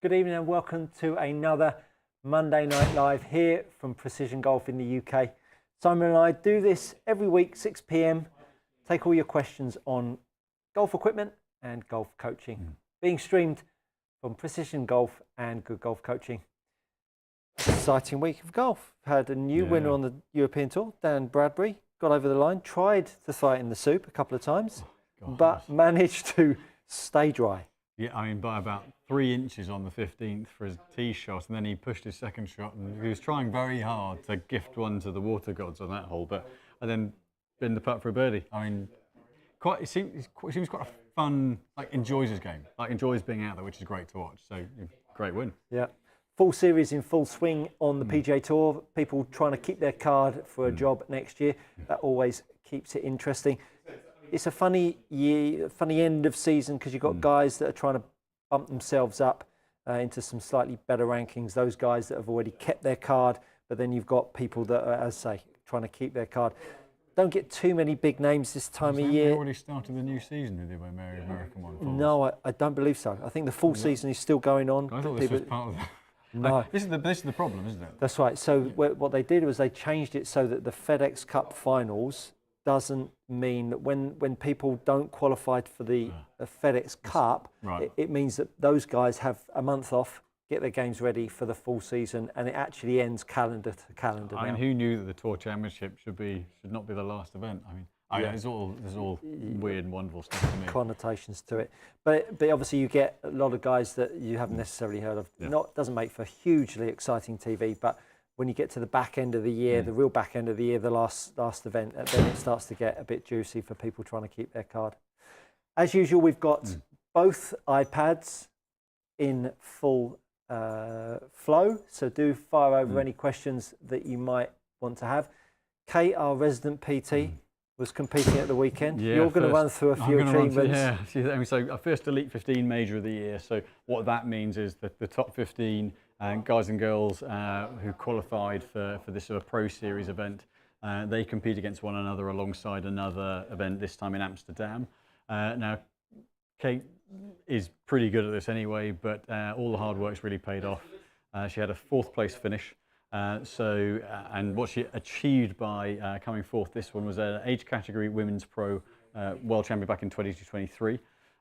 Good evening and welcome to another Monday Night Live here from Precision Golf in the UK. Simon and I do this every week, 6 p.m. Take all your questions on golf equipment and golf coaching. Being streamed from Precision Golf and Good Golf Coaching. Exciting week of golf. Had a new winner on the European Tour, Dan Bradbury. Got over the line, tried to throw it in the soup a couple of times, but managed to stay dry. Yeah, I mean, by about 3 inches on the 15th for his tee shot, and then he pushed his second shot, and he was trying very hard to gift one to the water gods on that hole, but and then binned the putt for a birdie. I mean, it seems quite a fun, like enjoys his game, like enjoys being out there, which is great to watch. So great win. Yeah, full series in full swing on the PGA Tour. People trying to keep their card for a job next year. That always keeps it interesting. It's a funny year, funny end of season because you've got guys that are trying to bump themselves up into some slightly better rankings. Those guys that have already kept their card, but then you've got people that are, as I say, trying to keep their card. Don't get too many big names this time of year. They already started the new season, did they, by Mary American one? No, I don't believe so. I think the full season is still going on. I thought this was part of that. No. This is the problem, isn't it? That's right. So what they did was they changed it so that the FedEx Cup finals doesn't mean that when people don't qualify for the FedEx Cup, it means that those guys have a month off, get their games ready for the full season, and it actually ends calendar to calendar now. I mean, who knew that the Tour Championship should not be the last event? I mean, there's all weird and wonderful stuff to me. Connotations to it, but obviously you get a lot of guys that you haven't necessarily heard of. Doesn't make for hugely exciting TV, but when you get to the back end of the year, the real back end of the year, the last event, then it starts to get a bit juicy for people trying to keep their card. As usual, we've got both iPads in full flow, so do fire over any questions that you might want to have. Kate, our resident PT, was competing at the weekend. Yeah, you're going to run through a few achievements. So our first Elite 15 major of the year. So what that means is that the top 15 guys and girls who qualified for this sort of Pro Series event, they compete against one another alongside another event, this time in Amsterdam. Now, Kate is pretty good at this anyway, but all the hard work's really paid off. She had a 4th place finish. And what she achieved by coming 4th, this one was an age category women's pro world champion back in 2023,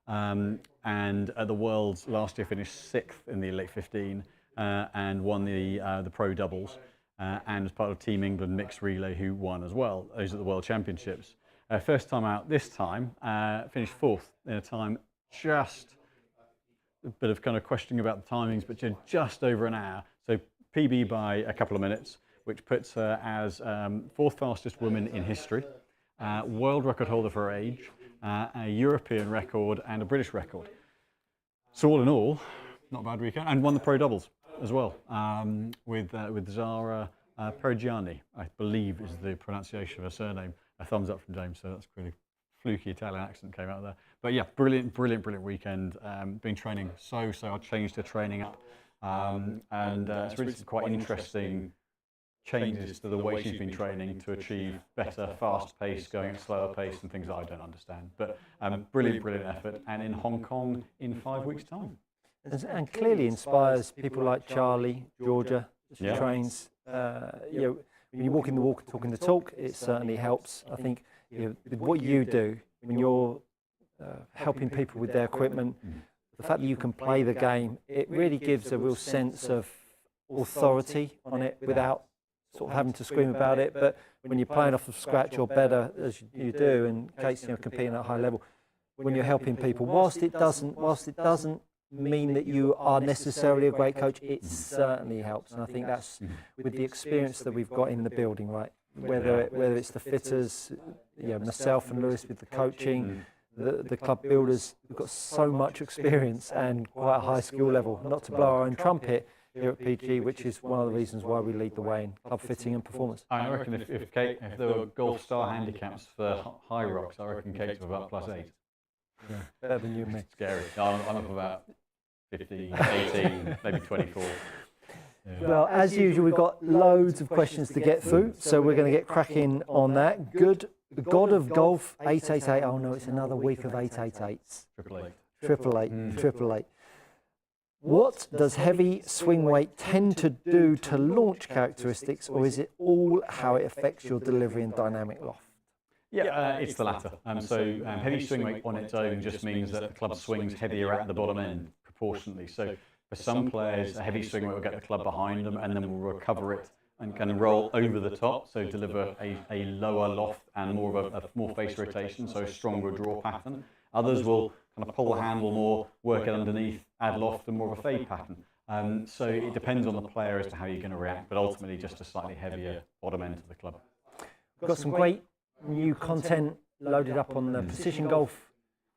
and at the Worlds last year finished 6th in the Elite 15 and won the pro doubles, and was part of Team England mixed relay who won as well. Those are the World Championships. First time out this time, finished 4th in a time just a bit of kind of questioning about the timings, but just over an hour. So PB by a couple of minutes, which puts her as 4th fastest woman in history, world record holder for her age, a European record and a British record. So all in all, not a bad weekend, and won the pro doubles as well with Zara Pergiani, I believe is the pronunciation of her surname. A thumbs up from James, so that's pretty fluky Italian accent came out there. But yeah, brilliant weekend. Been training so hard, changed her training up. And it's really quite interesting changes to the way she's been training to achieve better fast pace, going at slower pace and things that I don't understand. But brilliant effort, and in Hong Kong in 5 weeks' time. And clearly inspires people like Charlie, Georgia, trains. When you're walking the walk and talking the talk, it certainly helps. I think with what you do, when you're helping people with their equipment, the fact that you can play the game, it really gives a real sense of authority on it without sort of having to scream about it. But when you're playing off of scratch or better, as you do, and Kate's competing at a high level, when you're helping people, whilst it doesn't mean that you are necessarily a great coach, it certainly helps. And I think that's with the experience that we've got in the building, right? Whether it's the fitters, myself and Lewis with the coaching, the club builders, we've got so much experience and quite a high skill level. Not to blow our own trumpet here at PG, which is one of the reasons why we lead the way in club fitting and performance. I reckon if there were golf star handicaps for high rocks, I reckon Kate's about +8. Yeah, better than you and me. Scary. I'm up about 15, 18, maybe 24. Yeah. Well, as usual, we've got loads of questions to get through, so we're going to get cracking on that. Good God of Golf 888. Oh no, it's another week of 888s. Triple eight. What does heavy swing weight tend to do to launch characteristics, or is it all how it affects your delivery and dynamic loft? Yeah, it's the latter. Heavy swing weight on its own just means that the club swings heavier at the bottom end proportionally. So for some players, a heavy swing weight will get the club behind them and then will recover it and kind of roll over the top, so deliver a lower loft and more of a more face rotation, so a stronger draw pattern. Others will kind of pull the handle more, work it underneath, add loft and more of a fade pattern. So it depends on the player as to how you're going to react, but ultimately just a slightly heavier bottom end to the club. We've got some great new content loaded up on the Precision Golf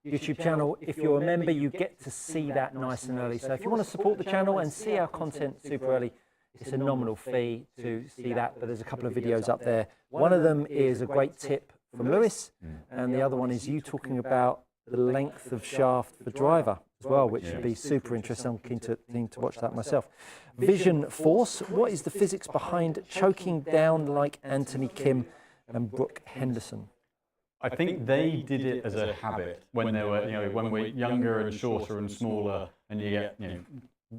YouTube channel. If you're a member, you get to see that nice and early. So if you want to support the channel and see our content super early, it's a nominal fee to see that, but there's a couple of videos up there. One of them is a great tip from Lewis, and the other one is you talking about the length of shaft for driver as well, which should be super interesting. I'm keen to watch that myself. Vision Force, what is the physics behind choking down like Anthony Kim and Brooke Henderson? I think they did it as a habit when they were, when we're younger and shorter and smaller, and you get,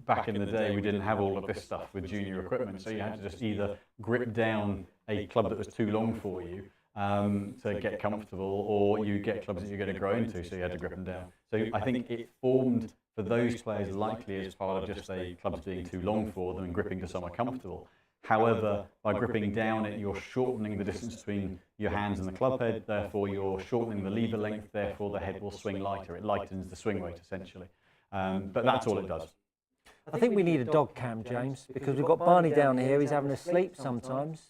back in the day, we didn't have all of this stuff with junior equipment, so you had to just either grip down a club that was too long for you to get comfortable, or you get clubs that you're going to grow into, so you had to grip them down. So I think it formed for those players likely as part of just a clubs being too long for them and gripping to somewhere comfortable. However, by gripping down it, you're shortening the distance between your hands and the club head, therefore you're shortening the lever length, therefore the head will swing lighter. It lightens the swing weight essentially. But that's all it does. I think we need a dog cam, James, because we've got Barney down here. He's having a sleep sometimes.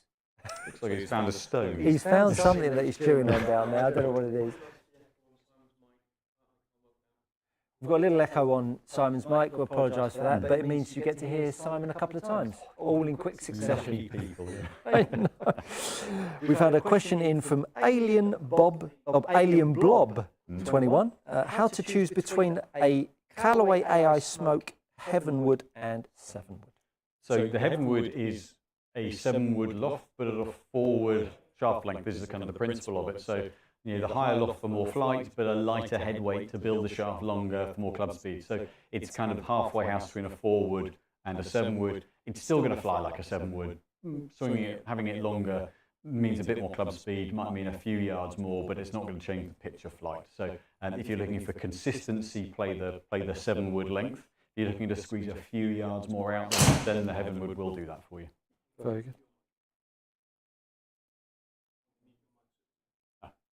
Looks like he's found a stone. He's found something that he's chewing on down there. I don't know what it is. We've got a little echo on Simon's mic. We apologise for that, but it means you get to hear Simon a couple of times, all in quick succession. We've had a question in from Alien Blob 21. How to choose between a Callaway AI Smoke Heavenwood and 7-wood. So the Heavenwood is a 7-wood loft, but at a 4-wood shaft length. This is kind of the principle of it. So the higher loft for more flight, but a lighter head weight to build the shaft longer for more club speed. So it's kind of halfway house between a 4-wood and a 7-wood. It's still going to fly like a 7-wood. Swinging it, having it longer means a bit more club speed, might mean a few yards more, but it's not going to change the pitch of flight. So if you're looking for consistency, play the 7-wood length. If you're looking to squeeze a few yards more out, then the Heavenwood will do that for you. Very good.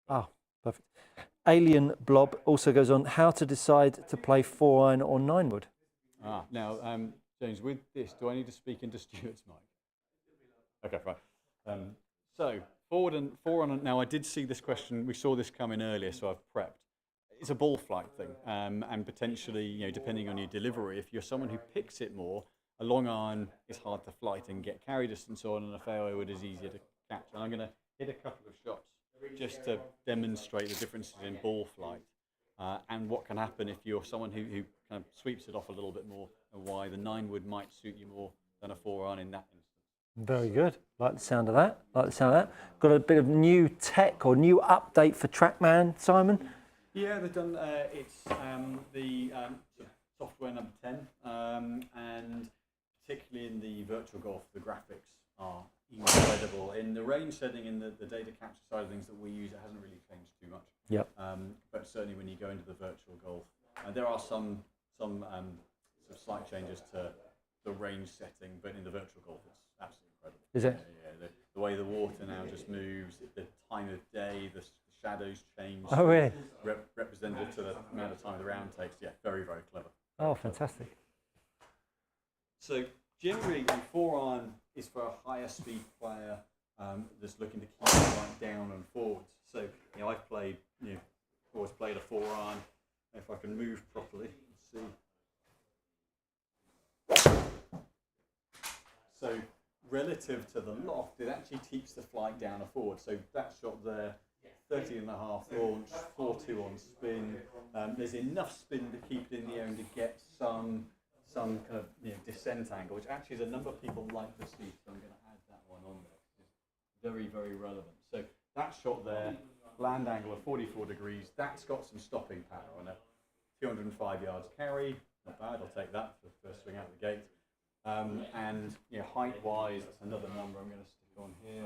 Ah, perfect. Alien Blob also goes on, how to decide to play 4-iron or 9-wood. Now, James, with this, do I need to speak into Stuart's mic? Okay, right. So, 4-iron, now I did see this question, we saw this come in earlier, so I've prepped. It's a ball flight thing, and potentially, depending on your delivery, if you're someone who picks it more, a long iron is hard to flight and get carry distance on, and a fairway wood is easier to catch. And I'm going to hit a couple of shots just to demonstrate the differences in ball flight and what can happen if you're someone who kind of sweeps it off a little bit more, and why the 9-wood might suit you more than a 4-iron in that instance. Very good. Like the sound of that. Got a bit of new tech or new update for TrackMan, Simon? Yeah, they've done, it's the software number 10, and particularly in the virtual golf, the graphics are incredible. In the range setting, in the data capture side of things that we use, it hasn't really changed too much. Yep. But certainly when you go into the virtual golf, there are some sort of slight changes to the range setting, but in the virtual golf, it's absolutely incredible. Is it? Yeah, the way the water now just moves, the time of day, the shadows change. Oh, really? Representative to the amount of time the round takes. Yeah, very, very clever. Oh, fantastic. So generally, the 4-iron is for a higher speed player that's looking to keep the right down and forwards. So I've played, always played a 4-iron. If I can move properly, let's see. So relative to the loft, it actually keeps the flight down and forward. So that shot there, 30.5 launch, 4.2 on spin. There's enough spin to keep it in the air and to get some kind of descent angle, which actually is a number of people like to see. So I'm going to add that one on there. It's very, very relevant. So that shot there, land angle of 44 degrees. That's got some stopping power on it. 205 yards carry, not bad. I'll take that for the first swing out of the gate. And height-wise, that's another number I'm going to stick on here.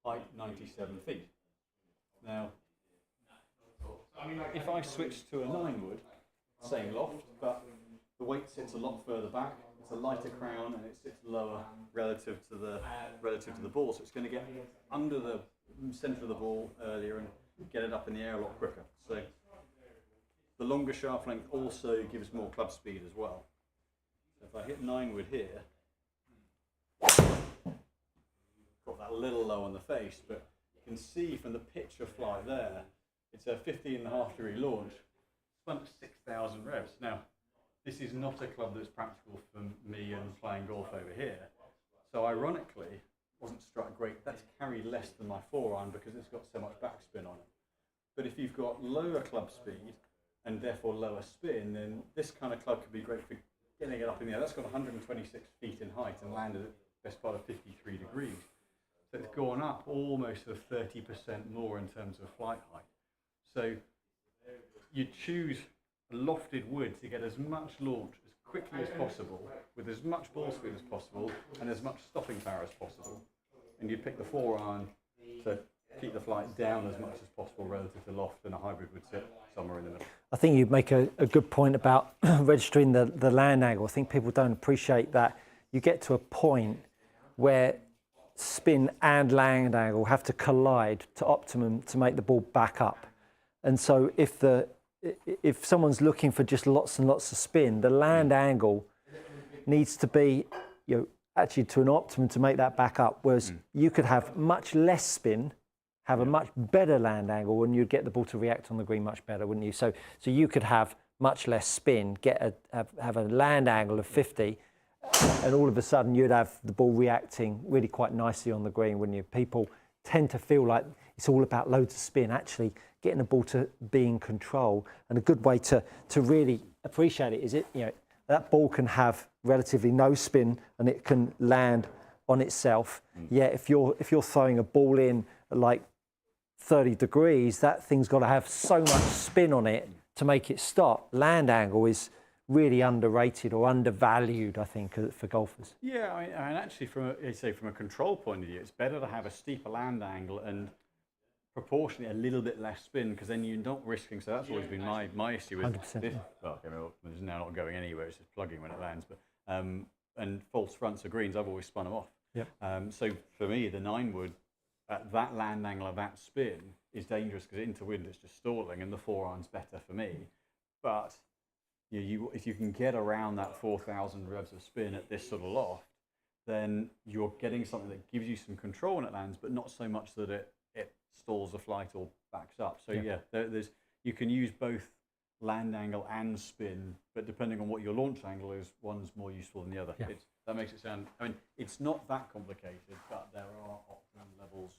Height 97 feet. Now, if I switch to a 9-wood, same loft, but the weight sits a lot further back. It's a lighter crown and it sits lower relative to the ball, so it's going to get under the centre of the ball earlier and get it up in the air a lot quicker. So the longer shaft length also gives more club speed as well. So if I hit 9-wood here, got that a little low on the face, but you can see from the picture flight there, it's a 15.5-degree launch, spun at 6,000 revs. Now, this is not a club that's practical for me and playing golf over here. So ironically, it wasn't struck great. That's carried less than my 4-iron because it's got so much backspin on it. But if you've got lower club speed and therefore lower spin, then this kind of club could be great for getting it up in the air. That's got 126 feet in height and landed at best part of 53 degrees. So it's gone up almost 30% more in terms of flight height. So you choose a lofted wood to get as much launch as quickly as possible, with as much ball speed as possible, and as much stopping power as possible. And you pick the 4-iron to keep the flight down as much as possible relative to loft, and a hybrid would sit somewhere in the middle. I think you make a good point about registering the land angle. I think people don't appreciate that you get to a point where spin and land angle have to collide to optimum to make the ball back up. And so if someone's looking for just lots and lots of spin, the land angle needs to be actually to an optimum to make that back up. Whereas you could have much less spin, have a much better land angle, and you'd get the ball to react on the green much better, wouldn't you? So you could have much less spin, have a land angle of 50, and all of a sudden you'd have the ball reacting really quite nicely on the green, wouldn't you? People tend to feel like it's all about loads of spin. Actually, getting the ball to be in control, and a good way to really appreciate it is that ball can have relatively no spin and it can land on itself. Yeah, if you're throwing a ball in at like 30 degrees, that thing's got to have so much spin on it to make it stop. Land angle is really underrated or undervalued, I think, for golfers. Yeah, I mean actually, from a control point of view, it's better to have a steeper land angle and proportionally a little bit less spin, because then you're not risking. So that's always been my issue with 100%, this. Well, it's now not going anywhere; it's just plugging when it lands. But and false fronts or greens, I've always spun them off. Yep. So for me, the 9-wood at that land angle of that spin is dangerous, because into wind it's just stalling, and the 4-iron's better for me. But if you can get around that 4,000 revs of spin at this sort of loft, then you're getting something that gives you some control when it lands, but not so much that it stalls the flight or backs up. So you can use both land angle and spin, but depending on what your launch angle is, one's more useful than the other. Yeah. That makes it sound, I mean, it's not that complicated, but there are optimum levels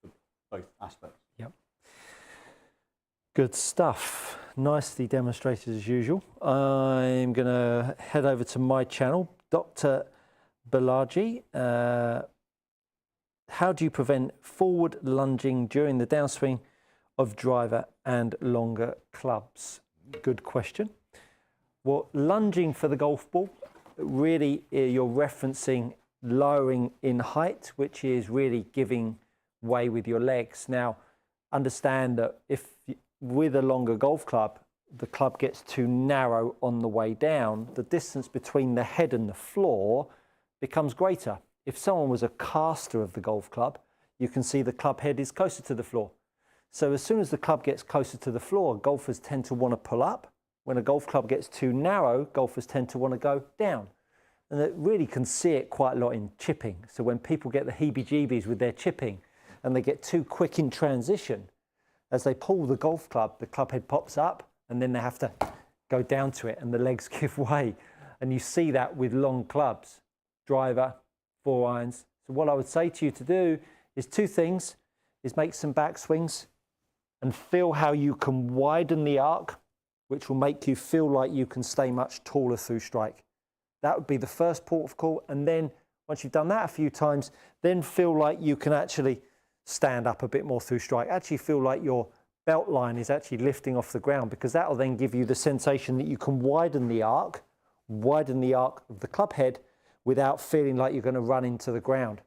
for both aspects. Yep. Good stuff. Nicely demonstrated as usual. I'm going to head over to my channel, Dr. Balaji. How do you prevent forward lunging during the downswing of driver and longer clubs? Good question. Well, lunging for the golf ball, really you're referencing lowering in height, which is really giving way with your legs. Now, understand that if with a longer golf club, the club gets too narrow on the way down, the distance between the head and the floor becomes greater. If someone was a caster of the golf club, you can see the club head is closer to the floor. So as soon as the club gets closer to the floor, golfers tend to want to pull up. When a golf club gets too narrow, golfers tend to want to go down. And it really can see it quite a lot in chipping. So when people get the heebie-jeebies with their chipping and they get too quick in transition, as they pull the golf club, the club head pops up and then they have to go down to it and the legs give way. And you see that with long clubs, driver, 4-irons. So what I would say to you to do is two things, is make some backswings and feel how you can widen the arc, which will make you feel like you can stay much taller through strike. That would be the first port of call. And then once you've done that a few times, then feel like you can actually stand up a bit more through strike. Actually feel like you're belt line is actually lifting off the ground, because that will then give you the sensation that you can widen the arc of the club head without feeling like you're going to run into the ground.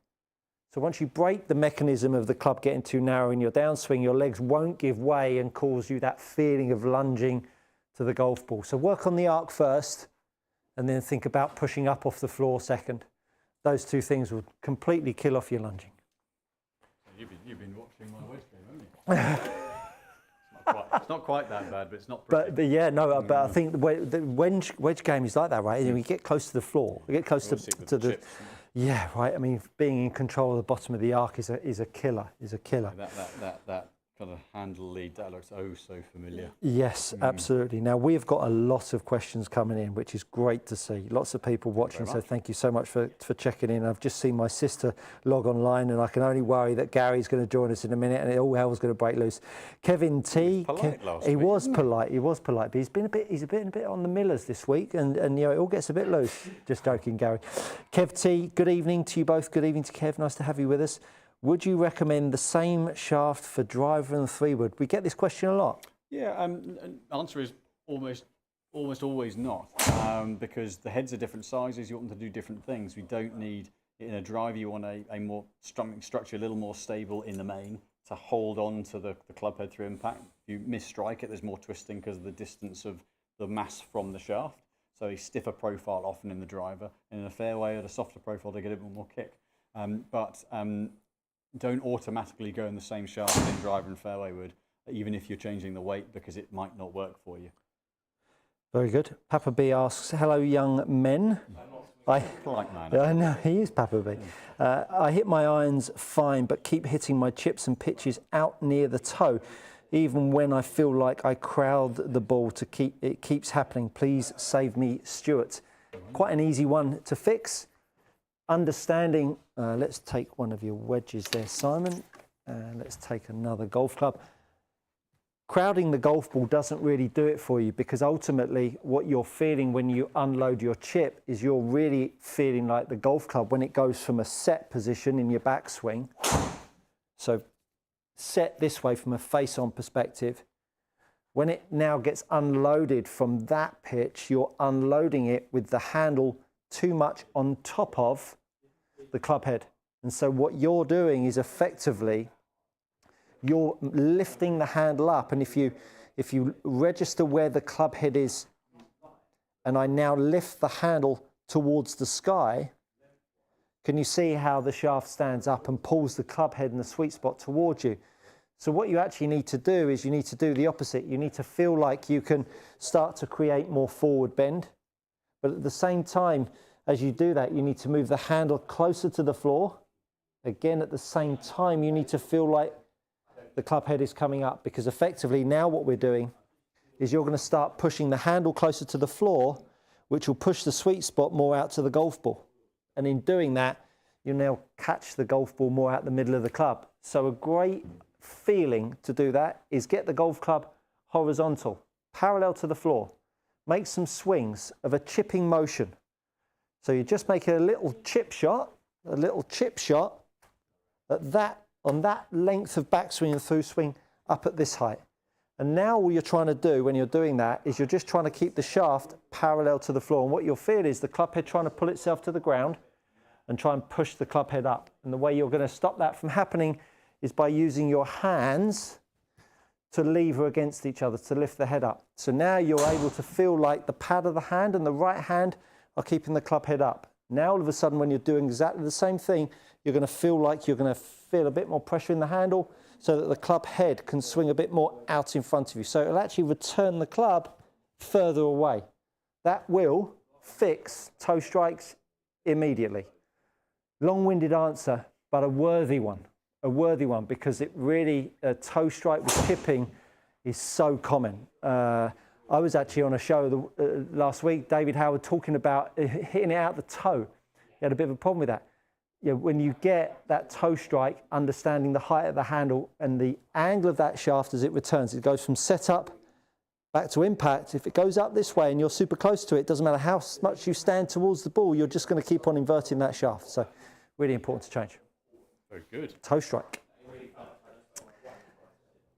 So once you break the mechanism of the club getting too narrow in your downswing, your legs won't give way and cause you that feeling of lunging to the golf ball. So work on the arc first, and then think about pushing up off the floor second. Those two things will completely kill off your lunging. You've been watching my wedge game, haven't you? It's not quite that bad, but it's not pretty. But yeah, no, but I think the wedge game is like that, right? And we get close to the floor, we get close to the chips. Yeah, right. I mean, being in control of the bottom of the arc is a killer. That kind of handle lead, that looks oh so familiar. Yes, absolutely. Now we've got a lot of questions coming in, which is great to see. Lots of people watching, so thank you so much for checking in. I've just seen my sister log online, and I can only worry that Gary's going to join us in a minute, and all hell's going to break loose. Kevin T, he was polite, but he's been a bit on the millers this week, and you know, it all gets a bit loose. Just joking, Gary. Kev T, good evening to you both. Good evening to Kev. Nice to have you with us. Would you recommend the same shaft for driver and 3-wood? We get this question a lot. Yeah, answer is almost always not, because the heads are different sizes. You want them to do different things. We don't need, in a driver, you want a more structure, a little more stable in the main to hold on to the club head through impact. If you misstrike it, there's more twisting because of the distance of the mass from the shaft. So a stiffer profile often in the driver, and in a fairway at a softer profile to get a bit more kick. Don't automatically go in the same shaft in driver and fairway wood, even if you're changing the weight, because it might not work for you. Very good. Papa B asks, hello young men. Polite man. I know, he is Papa B. I hit my irons fine, but keep hitting my chips and pitches out near the toe. Even when I feel like I crowd the ball it keeps happening. Please save me, Stuart. Quite an easy one to fix. Understanding, let's take one of your wedges there, Simon. Let's take another golf club. Crowding the golf ball doesn't really do it for you, because ultimately what you're feeling when you unload your chip is you're really feeling like the golf club when it goes from a set position in your backswing. So set this way from a face-on perspective. When it now gets unloaded from that pitch, you're unloading it with the handle too much on top of the club head. And so what you're doing is effectively you're lifting the handle up, and if you register where the club head is, and I now lift the handle towards the sky, can you see how the shaft stands up and pulls the club head in the sweet spot towards you? So what you actually need to do is you need to do the opposite. You need to feel like you can start to create more forward bend. But at the same time, as you do that, you need to move the handle closer to the floor. Again, at the same time, you need to feel like the club head is coming up, because effectively now what we're doing is you're going to start pushing the handle closer to the floor, which will push the sweet spot more out to the golf ball. And in doing that, you'll now catch the golf ball more out the middle of the club. So a great feeling to do that is get the golf club horizontal, parallel to the floor. Make some swings of a chipping motion. So you just make a little chip shot on that length of backswing and through swing up at this height. And now all you're trying to do when you're doing that is you're just trying to keep the shaft parallel to the floor. And what you'll feel is the club head trying to pull itself to the ground and try and push the club head up. And the way you're going to stop that from happening is by using your hands to lever against each other to lift the head up. So now you're able to feel like the pad of the hand and the right hand are keeping the club head up. Now all of a sudden when you're doing exactly the same thing, you're going to feel like you're going to feel a bit more pressure in the handle so that the club head can swing a bit more out in front of you. So it'll actually return the club further away. That will fix toe strikes immediately. Long-winded answer, but a worthy one. A worthy one, because it really, a toe strike with chipping is so common. I was actually on a show last week, David Howard, talking about hitting it out the toe. He had a bit of a problem with that. You know, when you get that toe strike, understanding the height of the handle and the angle of that shaft as it returns, it goes from setup back to impact. If it goes up this way and you're super close to it, doesn't matter how much you stand towards the ball, you're just going to keep on inverting that shaft. So really important to change. Very good. Toe strike.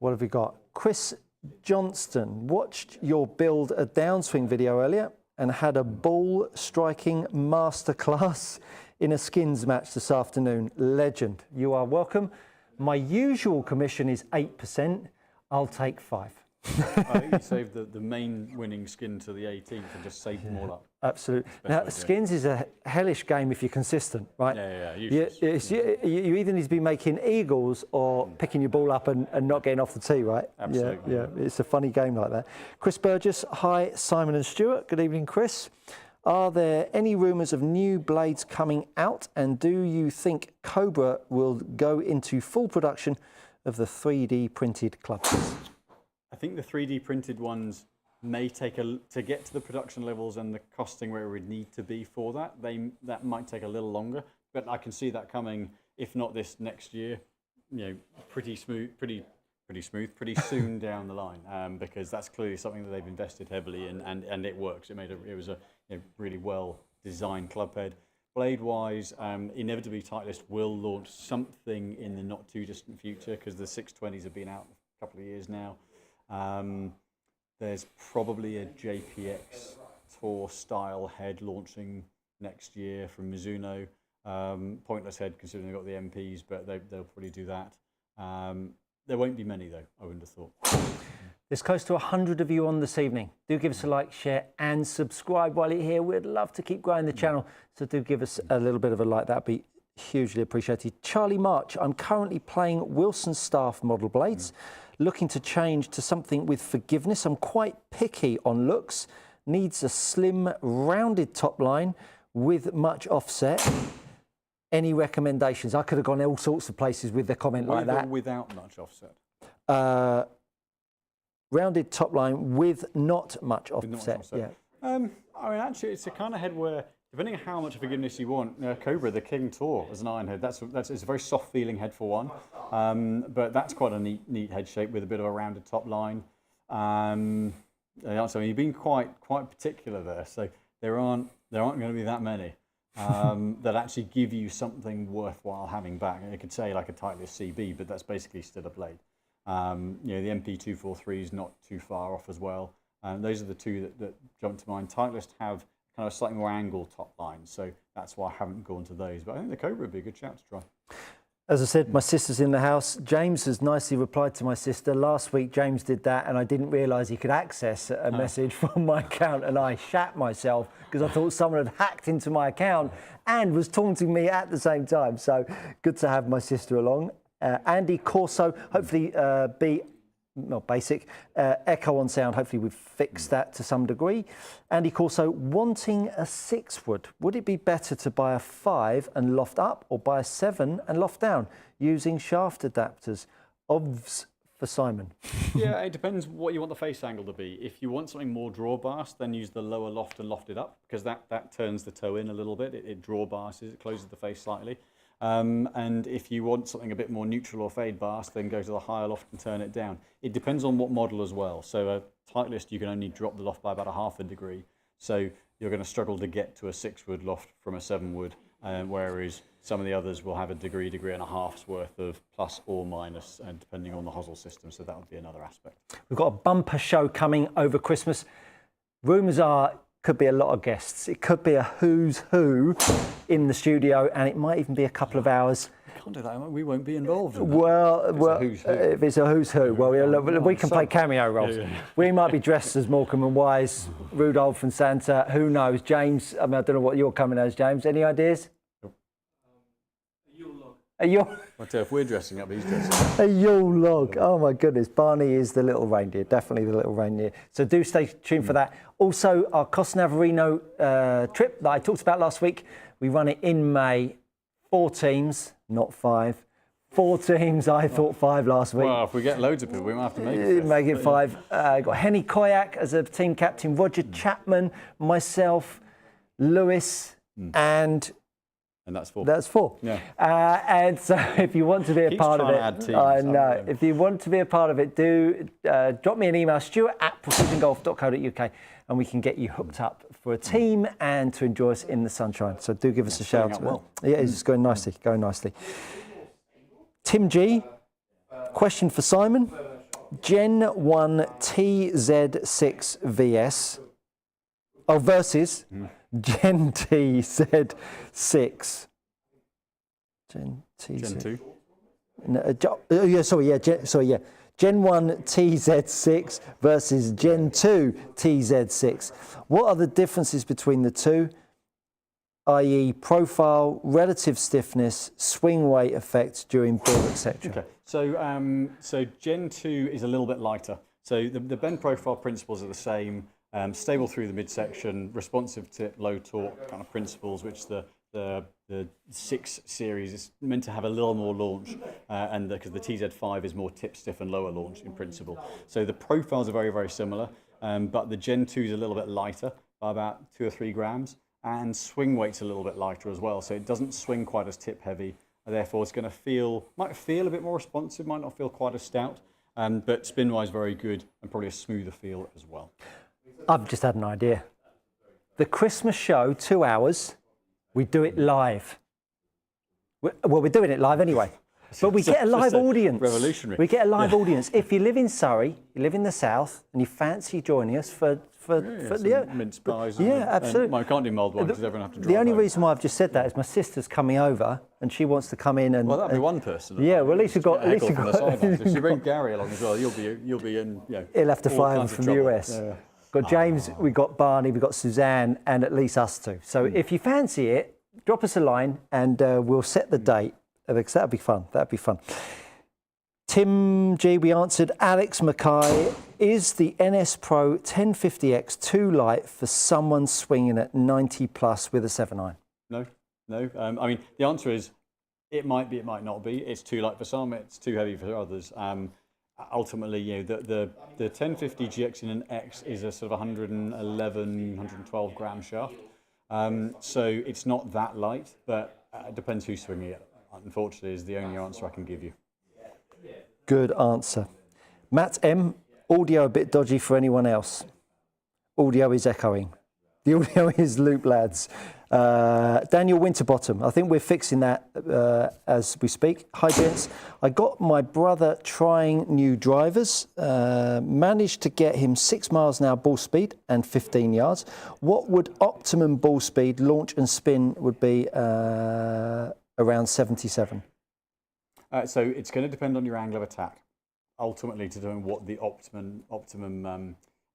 What have we got? Chris Johnston watched your build a downswing video earlier and had a ball striking masterclass in a skins match this afternoon. Legend. You are welcome. My usual commission is 8%. I'll take 5. I think you saved the main winning skin to the 18th and just saved them all up. Absolutely. Now, skins is a hellish game if you're consistent, right? Yeah. You either need to be making eagles or picking your ball up and not getting off the tee, right? Absolutely. Yeah, it's a funny game like that. Chris Burgess, hi, Simon and Stuart. Good evening, Chris. Are there any rumours of new blades coming out? And do you think Cobra will go into full production of the 3D printed clubs? I think the 3D printed ones may take to get to the production levels and the costing where it would need to be for that. That might take a little longer, but I can see that coming, if not this next year, pretty soon down the line, because that's clearly something that they've invested heavily in, and it works. It was a really well designed club head. Blade wise, inevitably Titleist will launch something in the not too distant future, because the 620s have been out a couple of years now. There's probably a JPX Tour style head launching next year from Mizuno. Pointless head considering they've got the MPs, but they'll probably do that. There won't be many though, I wouldn't have thought. There's close to 100 of you on this evening. Do give us a like, share and subscribe while you're here. We'd love to keep growing the channel, so do give us a little bit of a like. That'd be hugely appreciated. Charlie March, I'm currently playing Wilson Staff model blades, looking to change to something with forgiveness. I'm quite picky on looks, needs a slim, rounded top line with much offset. Any recommendations? I could have gone all sorts of places with the comment like that. Without much offset? Rounded top line with not much offset. Yeah. I mean, actually, it's a kind of head where, depending on how much forgiveness you want, Cobra, the King Tour, as an iron head, it's a very soft feeling head for one, but that's quite a neat head shape with a bit of a rounded top line. So you've been quite particular there. So there aren't going to be that many that actually give you something worthwhile having back. You could say like a Titleist CB, but that's basically still a blade. The MP243 is not too far off as well. Those are the two that jump to mind. Titleist have kind of a slightly more angled top line, so that's why I haven't gone to those. But I think the Cobra would be a good shout to try. As I said, my sister's in the house. James has nicely replied to my sister. Last week, James did that, and I didn't realise he could access a message from my account, and I shat myself because I thought someone had hacked into my account and was taunting me at the same time. So good to have my sister along. Andy Corso, hopefully echo on sound. Hopefully we've fixed that to some degree. Andy Corso, wanting a 6-wood, would it be better to buy a 5 and loft up, or buy a 7 and loft down using shaft adapters? Obvs for Simon. Yeah, it depends what you want the face angle to be. If you want something more draw bars, then use the lower loft and loft it up, because that turns the toe in a little bit. It draw bars, it closes the face slightly. And if you want something a bit more neutral or fade bars, then go to the higher loft and turn it down. It depends on what model as well. So a Titleist, you can only drop the loft by about 1/2 degree. So you're going to struggle to get to a 6-wood loft from a 7-wood, whereas some of the others will have a degree and a half's worth of plus or minus, depending on the hosel system. So that would be another aspect. We've got a bumper show coming over Christmas. Rumours are could be a lot of guests. It could be a who's who in the studio, and it might even be a couple of hours. We can't do that. We won't be involved in that. Well, if it's a who's who, we can play cameo roles. Yeah. We might be dressed as Morecambe and Wise, Rudolph and Santa. Who knows? James, I don't know what you're coming as, James. Any ideas? A Yule. I'll tell you, if we're dressing up, he's dressing up. A Yule log. Oh my goodness. Barney is the little reindeer, definitely the little reindeer. So do stay tuned for that. Also, our Costa Navarino trip that I talked about last week, we run it in May. 4 teams, not 5. 4 teams, I thought 5 last week. Well, if we get loads of people, we might have to make it. Make it 5. Got Henny Koyak as a team captain, Roger Chapman, myself, Lewis, and that's 4. That's 4. Yeah. And so if you want to be a part of it, I know. If you want to be a part of it, do drop me an email, stuart@precisiongolf.co.uk, and we can get you hooked up for a team and to enjoy us in the sunshine. So do give us a shout. Well. Yeah, it's going nicely, Tim G, question for Simon. Gen 1 TZ6 VS. Oh, versus Gen TZ6. Gen TZ. Gen 2. No, Gen 1 TZ6 versus Gen 2 TZ6. What are the differences between the two? I.e. profile, relative stiffness, swing weight effects during build, etc. Okay, so Gen 2 is a little bit lighter. So the bend profile principles are the same, stable through the midsection, responsive tip, low torque kind of principles, which the 6 series is meant to have a little more launch, and because the TZ5 is more tip stiff and lower launch in principle. So the profiles are very, very similar, but the Gen 2 is a little bit lighter by about 2 or 3 grams. And swing weight's a little bit lighter as well, so it doesn't swing quite as tip heavy. Therefore, it's going to might feel a bit more responsive, might not feel quite as stout, but spin-wise very good and probably a smoother feel as well. I've just had an idea. The Christmas show, 2 hours, we do it live. Well, we're doing it live anyway, but we get a live audience. Revolutionary. We get a live audience. If you live in Surrey, you live in the south, and you fancy joining us for mince pies. Absolutely. I can't do mulled wine because everyone have to drive. The only home. reason why I've just said that is my sister's coming over and she wants to come in and. Well, that'd be one person. Yeah, well, at least we've got. At least we've got. If you bring Gary along as well, you'll be in. He'll have to fly over from the US. Yeah. Got James, we've got Barney, we've got Suzanne, and at least us two. So if you fancy it, drop us a line and we'll set the date. Because that'd be fun. That'd be fun. Tim G, we answered. Alex Mackay, is the NS Pro 1050X too light for someone swinging at 90 plus with a 7-iron? No. I mean, the answer is it might be, it might not be. It's too light for some, it's too heavy for others. Ultimately, the 1050 GX in an X is a sort of 111, 112 gram shaft. So it's not that light, but it depends who's swinging it. Unfortunately, is the only answer I can give you. Good answer. Matt M, audio a bit dodgy for anyone else. Audio is echoing. The audio is loop, lads. Daniel Winterbottom, I think we're fixing that as we speak. Hi, gents. I got my brother trying new drivers, managed to get him 6 miles an hour ball speed and 15 yards. What would optimum ball speed, launch and spin would be around 77? So it's going to depend on your angle of attack, ultimately, to determine what the optimum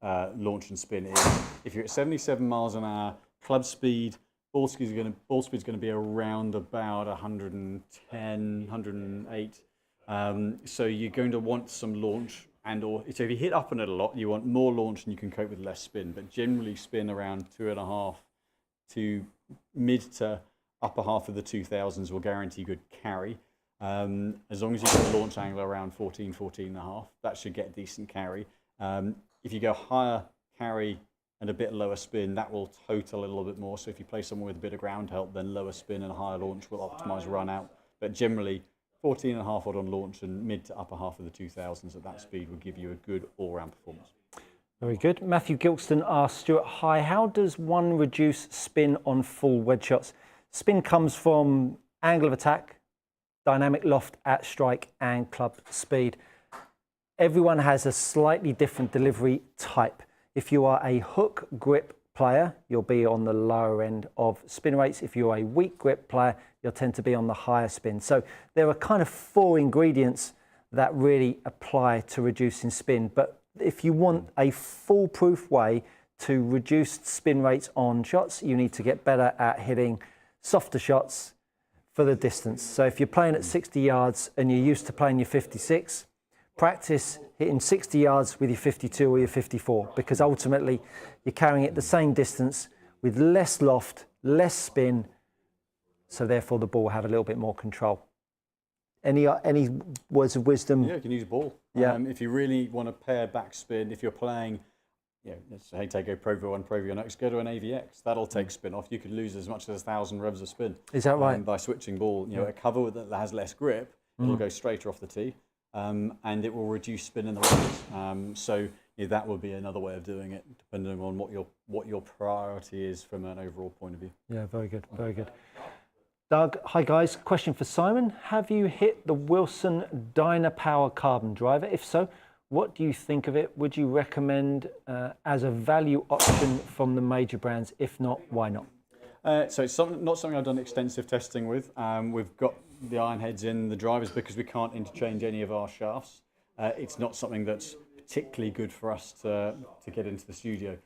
launch and spin is. If you're at 77 miles an hour, club speed, ball speed's going to be around about 110, 108. So you're going to want some launch, so if you hit up on it a lot, you want more launch and you can cope with less spin. But generally, spin around 2.5 to mid to upper half of the 2000s will guarantee good carry. As long as you get a launch angle around 14, 14.5, that should get decent carry. If you go higher carry and a bit lower spin, that will total a little bit more. So if you play someone with a bit of ground help, then lower spin and higher launch will optimize run out. But generally, 14.5 odd on launch and mid to upper half of the 2000s at that speed will give you a good all-round performance. Very good. Matthew Gilston asks Stuart, hi, how does one reduce spin on full wedge shots? Spin comes from angle of attack, dynamic loft at strike and club speed. Everyone has a slightly different delivery type. If you are a hook grip player, you'll be on the lower end of spin rates. If you're a weak grip player, you'll tend to be on the higher spin. So there are kind of 4 ingredients that really apply to reducing spin. But if you want a foolproof way to reduce spin rates on shots, you need to get better at hitting softer shots for the distance. So if you're playing at 60 yards and you're used to playing your 56, practice hitting 60 yards with your 52 or your 54, because ultimately you're carrying it the same distance with less loft, less spin, so therefore the ball will have a little bit more control. Any words of wisdom? Yeah, you can use ball. Yeah. If you really want to pair backspin, if you're playing, let's say go Pro V1, Pro V1 X, go to an AVX. That'll take spin off. You could lose as much as 1,000 revs of spin. Is that right? By switching ball, a cover that has less grip, it'll go straighter off the tee, and it will reduce spin in the wedges. So that would be another way of doing it, depending on what your priority is from an overall point of view. Yeah, very good, very good. Doug, hi guys. Question for Simon. Have you hit the Wilson Dynapower carbon driver? If so, What do you think of it? Would you recommend as a value option from the major brands? If not, why not? So it's not something I've done extensive testing with. We've got the iron heads in the drivers because we can't interchange any of our shafts. It's not something that's particularly good for us to get into the studio.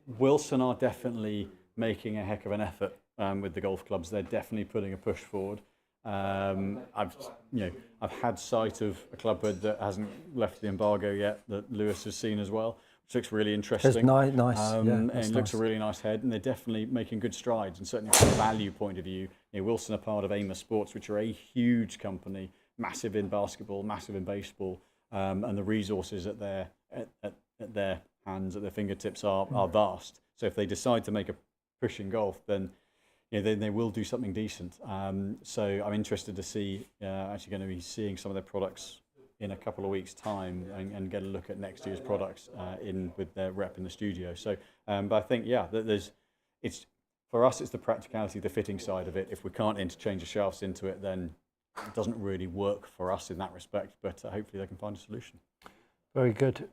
Wilson are definitely making a heck of an effort with the golf clubs. They're definitely putting a push forward. I've had sight of a club head that hasn't left the embargo yet that Lewis has seen as well, which looks really interesting. It's nice. And it looks a really nice head, and they're definitely making good strides. And certainly from a value point of view, Wilson are part of Amos Sports, which are a huge company, massive in basketball, massive in baseball, and the resources at their hands, at their fingertips are vast. So if they decide to make a push in golf, then then they will do something decent. So I'm interested to see, actually going to be seeing some of their products in a couple of weeks' time and get a look at next year's products with their rep in the studio. So, but I think, for us, it's the practicality, the fitting side of it. If we can't interchange the shafts into it, then it doesn't really work for us in that respect, but hopefully they can find a solution. Very good.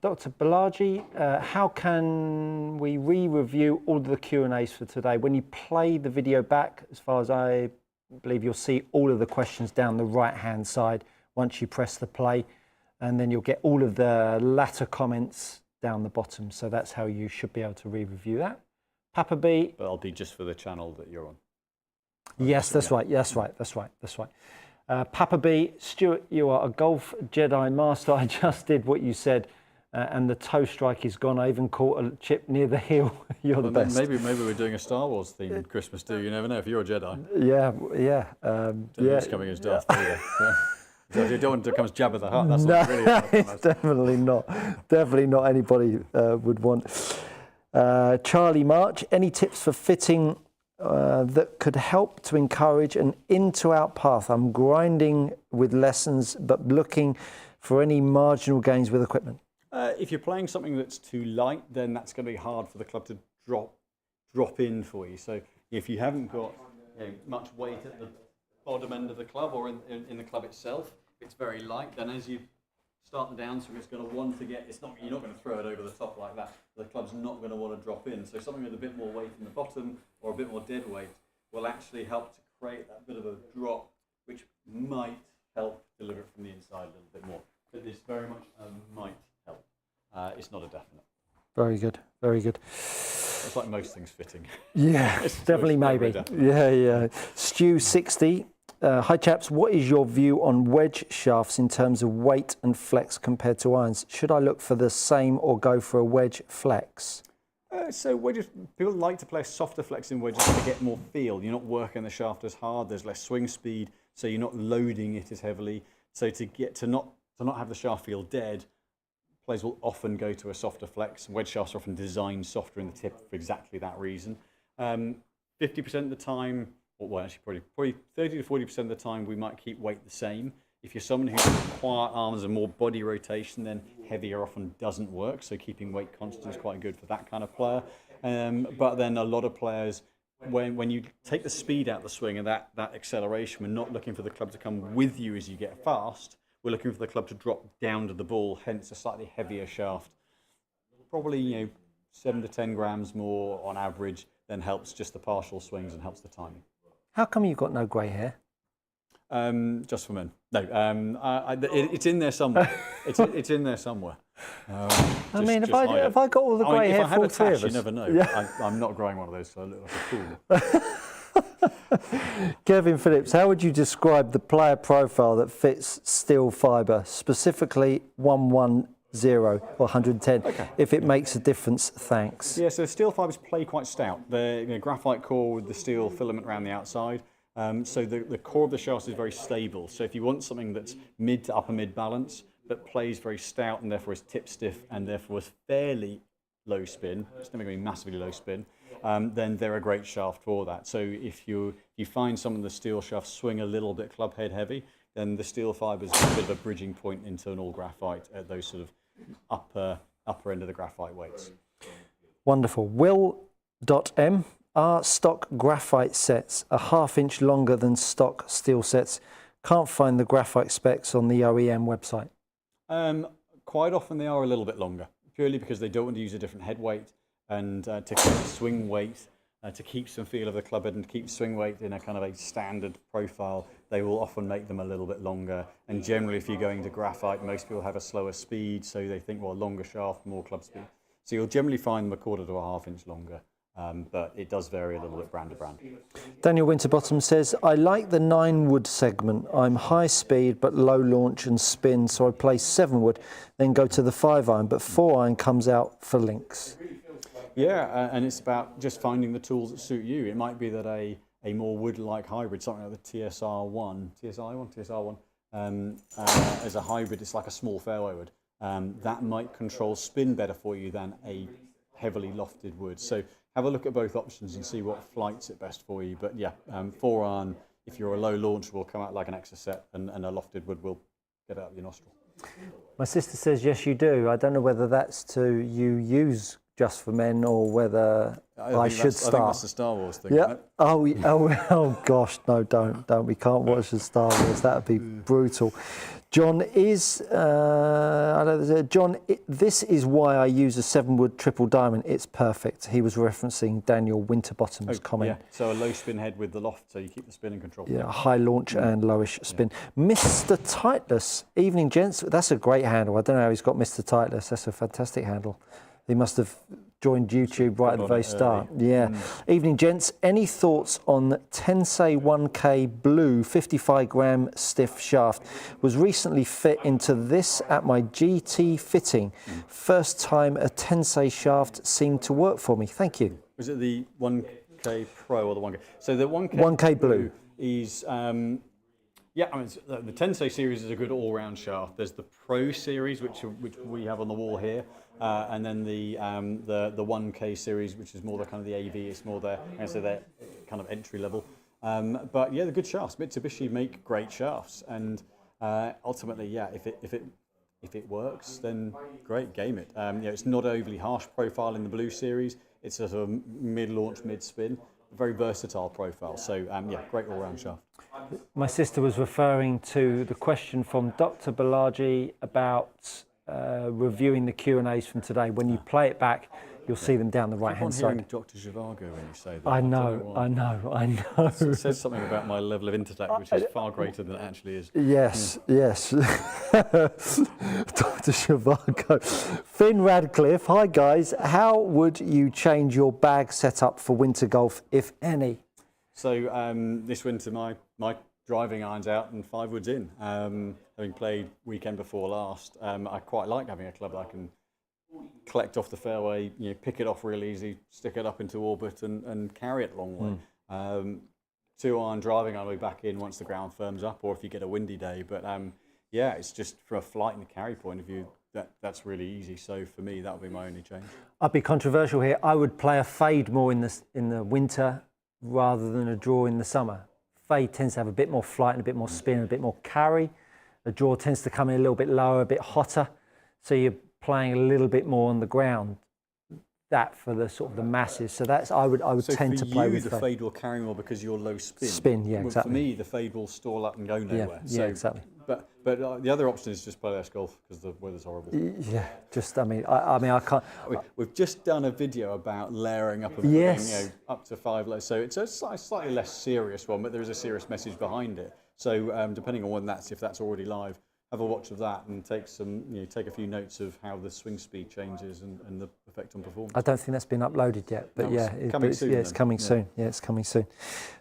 Dr. Balaji, how can we re-review all of the Q&As for today? When you play the video back, as far as I believe, you'll see all of the questions down the right-hand side once you press the play, and then you'll get all of the latter comments down the bottom. So that's how you should be able to re-review that. Papa B. But I'll be just for the channel that you're on. Yes, that's right. Papa B, Stuart, you are a golf Jedi master. I just did what you said, and the toe strike is gone. I even caught a chip near the heel. You're the best. Maybe we're doing a Star Wars themed Christmas too. You never know if you're a Jedi. Yeah. It's coming as Darth Vader. So if you don't want to come as Jabba the Hutt, that's no, not really. it's definitely not. Definitely not anybody would want. Charlie March, any tips for fitting that could help to encourage an in-to-out path? I'm grinding with lessons, but looking for any marginal gains with equipment. If you're playing something that's too light, then that's going to be hard for the club to drop in for you. So if you haven't got much weight at the bottom end of the club or in the club itself, if it's very light, then as you start the downswing, it's going to want to get. You're not going to throw it over the top like that. The club's not going to want to drop in. So something with a bit more weight in the bottom or a bit more dead weight will actually help to create that bit of a drop, which might help deliver it from the inside a little bit more. But this very much might help. It's not a definite. Very good. Very good. It's like most things fitting. Yeah, definitely maybe. Yeah. Stu 60. Hi chaps, what is your view on wedge shafts in terms of weight and flex compared to irons? Should I look for the same or go for a wedge flex? So wedges, people like to play softer flex in wedges to get more feel. You're not working the shaft as hard, there's less swing speed, so you're not loading it as heavily. So to not have the shaft feel dead, players will often go to a softer flex. Wedge shafts are often designed softer in the tip for exactly that reason. 50% of the time, actually probably 30 to 40% of the time, we might keep weight the same. If you're someone who has quiet arms and more body rotation, then heavier often doesn't work. So keeping weight constant is quite good for that kind of player. But then a lot of players, when you take the speed out of the swing and that acceleration, we're not looking for the club to come with you as you get fast. We're looking for the club to drop down to the ball, hence a slightly heavier shaft. Probably 7 to 10 grams more on average, then helps just the partial swings and helps the timing. How come you've got no grey hair? Just for men. No, it's in there somewhere. It's in there somewhere. If I got all the grey hair for all three of us, you never know. Yeah. I'm not growing one of those, so I look like a fool. Kevin Phillips, how would you describe the player profile that fits steel fibre, specifically 110 or 110, if it makes a difference? Thanks. Yeah, so steel fibres play quite stout. They're graphite core with the steel filament around the outside. So the core of the shaft is very stable. So if you want something that's mid to upper mid balance, that plays very stout and therefore is tip stiff and therefore is fairly low spin, it's never going to be massively low spin, then they're a great shaft for that. So if you find some of the steel shafts swing a little bit club head heavy, then the steel fibre is a bit of a bridging point into an all graphite at those sort of upper end of the graphite weights. Wonderful. Will.M. Are stock graphite sets a ½ inch longer than stock steel sets? Can't find the graphite specs on the OEM website. Quite often they are a little bit longer, purely because they don't want to use a different head weight, and to keep the swing weight, to keep some feel of the club head and to keep swing weight in a kind of a standard profile, they will often make them a little bit longer. And generally, if you're going to graphite, most people have a slower speed, so they think, well, longer shaft, more club speed. So you'll generally find them a 1/4 to a 1/2 inch longer. But it does vary a little bit brand to brand. Daniel Winterbottom says, I like the 9-wood segment. I'm high speed but low launch and spin, so I play 7-wood, then go to the 5-iron, but 4-iron comes out for links. Yeah, and it's about just finding the tools that suit you. It might be that a more wood-like hybrid, something like the TSR1, as a hybrid, it's like a small fairway wood. That might control spin better for you than a heavily lofted wood. So have a look at both options and see what flights it best for you. But yeah, 4-iron, if you're a low launch, will come out like an extra set, and a lofted wood will get out of your nostril. My sister says, yes, you do. I don't know whether that's to you use just for men or whether I should start. I think that's the Star Wars thing. Yeah. Oh gosh, no, don't. We can't watch the Star Wars. That would be brutal. John is, this is why I use a 7-wood triple diamond. It's perfect. He was referencing Daniel Winterbottom's comment. Yeah, so a low spin head with the loft, so you keep the spin in control. Yeah, high launch and lowish spin. Mr. Tightless, evening gents. That's a great handle. I don't know how he's got Mr. Tightless. That's a fantastic handle. He must have joined YouTube right at the very start. Yeah. Evening gents, any thoughts on Tensei 1K Blue 55 gram stiff shaft? Was recently fit into this at my GT fitting. First time a Tensei shaft seemed to work for me. Thank you. Was it the 1K Pro or the 1K? So the 1K Blue is, yeah, I mean, the Tensei series is a good all-round shaft. There's the Pro series, which we have on the wall here. And then the 1K series, which is more the kind of the AV, it's more their kind of entry level. But yeah, the good shafts. Mitsubishi make great shafts, and ultimately, yeah, if it works, then great, game it. It's not overly harsh profile in the Blue series. It's a sort of mid-launch, mid-spin, very versatile profile. So yeah, great all-round shaft. My sister was referring to the question from Dr. Balaji about reviewing the Q&As from today. When you play it back, you'll see them down the right-hand side. Dr. Zhivago when you say that. I know. It says something about my level of intellect, which is far greater than it actually is. Yes. Dr. Zhivago. Finn Radcliffe, hi guys. How would you change your bag setup for winter golf, if any? So this winter, my driving irons out and 5-woods in. Having played weekend before last, I quite like having a club that I can collect off the fairway, pick it off real easy, stick it up into orbit and carry it a long way. 2-iron driving I'll be back in once the ground firms up, or if you get a windy day. But yeah, it's just from a flight and carry point of view, that's really easy. So for me, that would be my only change. I'd be controversial here. I would play a fade more in the winter rather than a draw in the summer. Fade tends to have a bit more flight and a bit more spin and a bit more carry. The draw tends to come in a little bit lower, a bit hotter. So you're playing a little bit more on the ground. That for the sort of the masses. So that's I would tend to play with the fade will carry more because you're low spin. Spin, yeah, exactly. For me, the fade will stall up and go nowhere. Yeah, exactly. But the other option is just play less golf because the weather's horrible. Yeah, just I can't. We've just done a video about layering up and up to 5 layers. So it's a slightly less serious one, but there is a serious message behind it. So depending on when if that's already live, have a watch of that and take a few notes of how the swing speed changes and the effect on performance. I don't think that's been uploaded yet, but it's coming soon. Yeah, it's coming soon. Yeah, it's coming soon.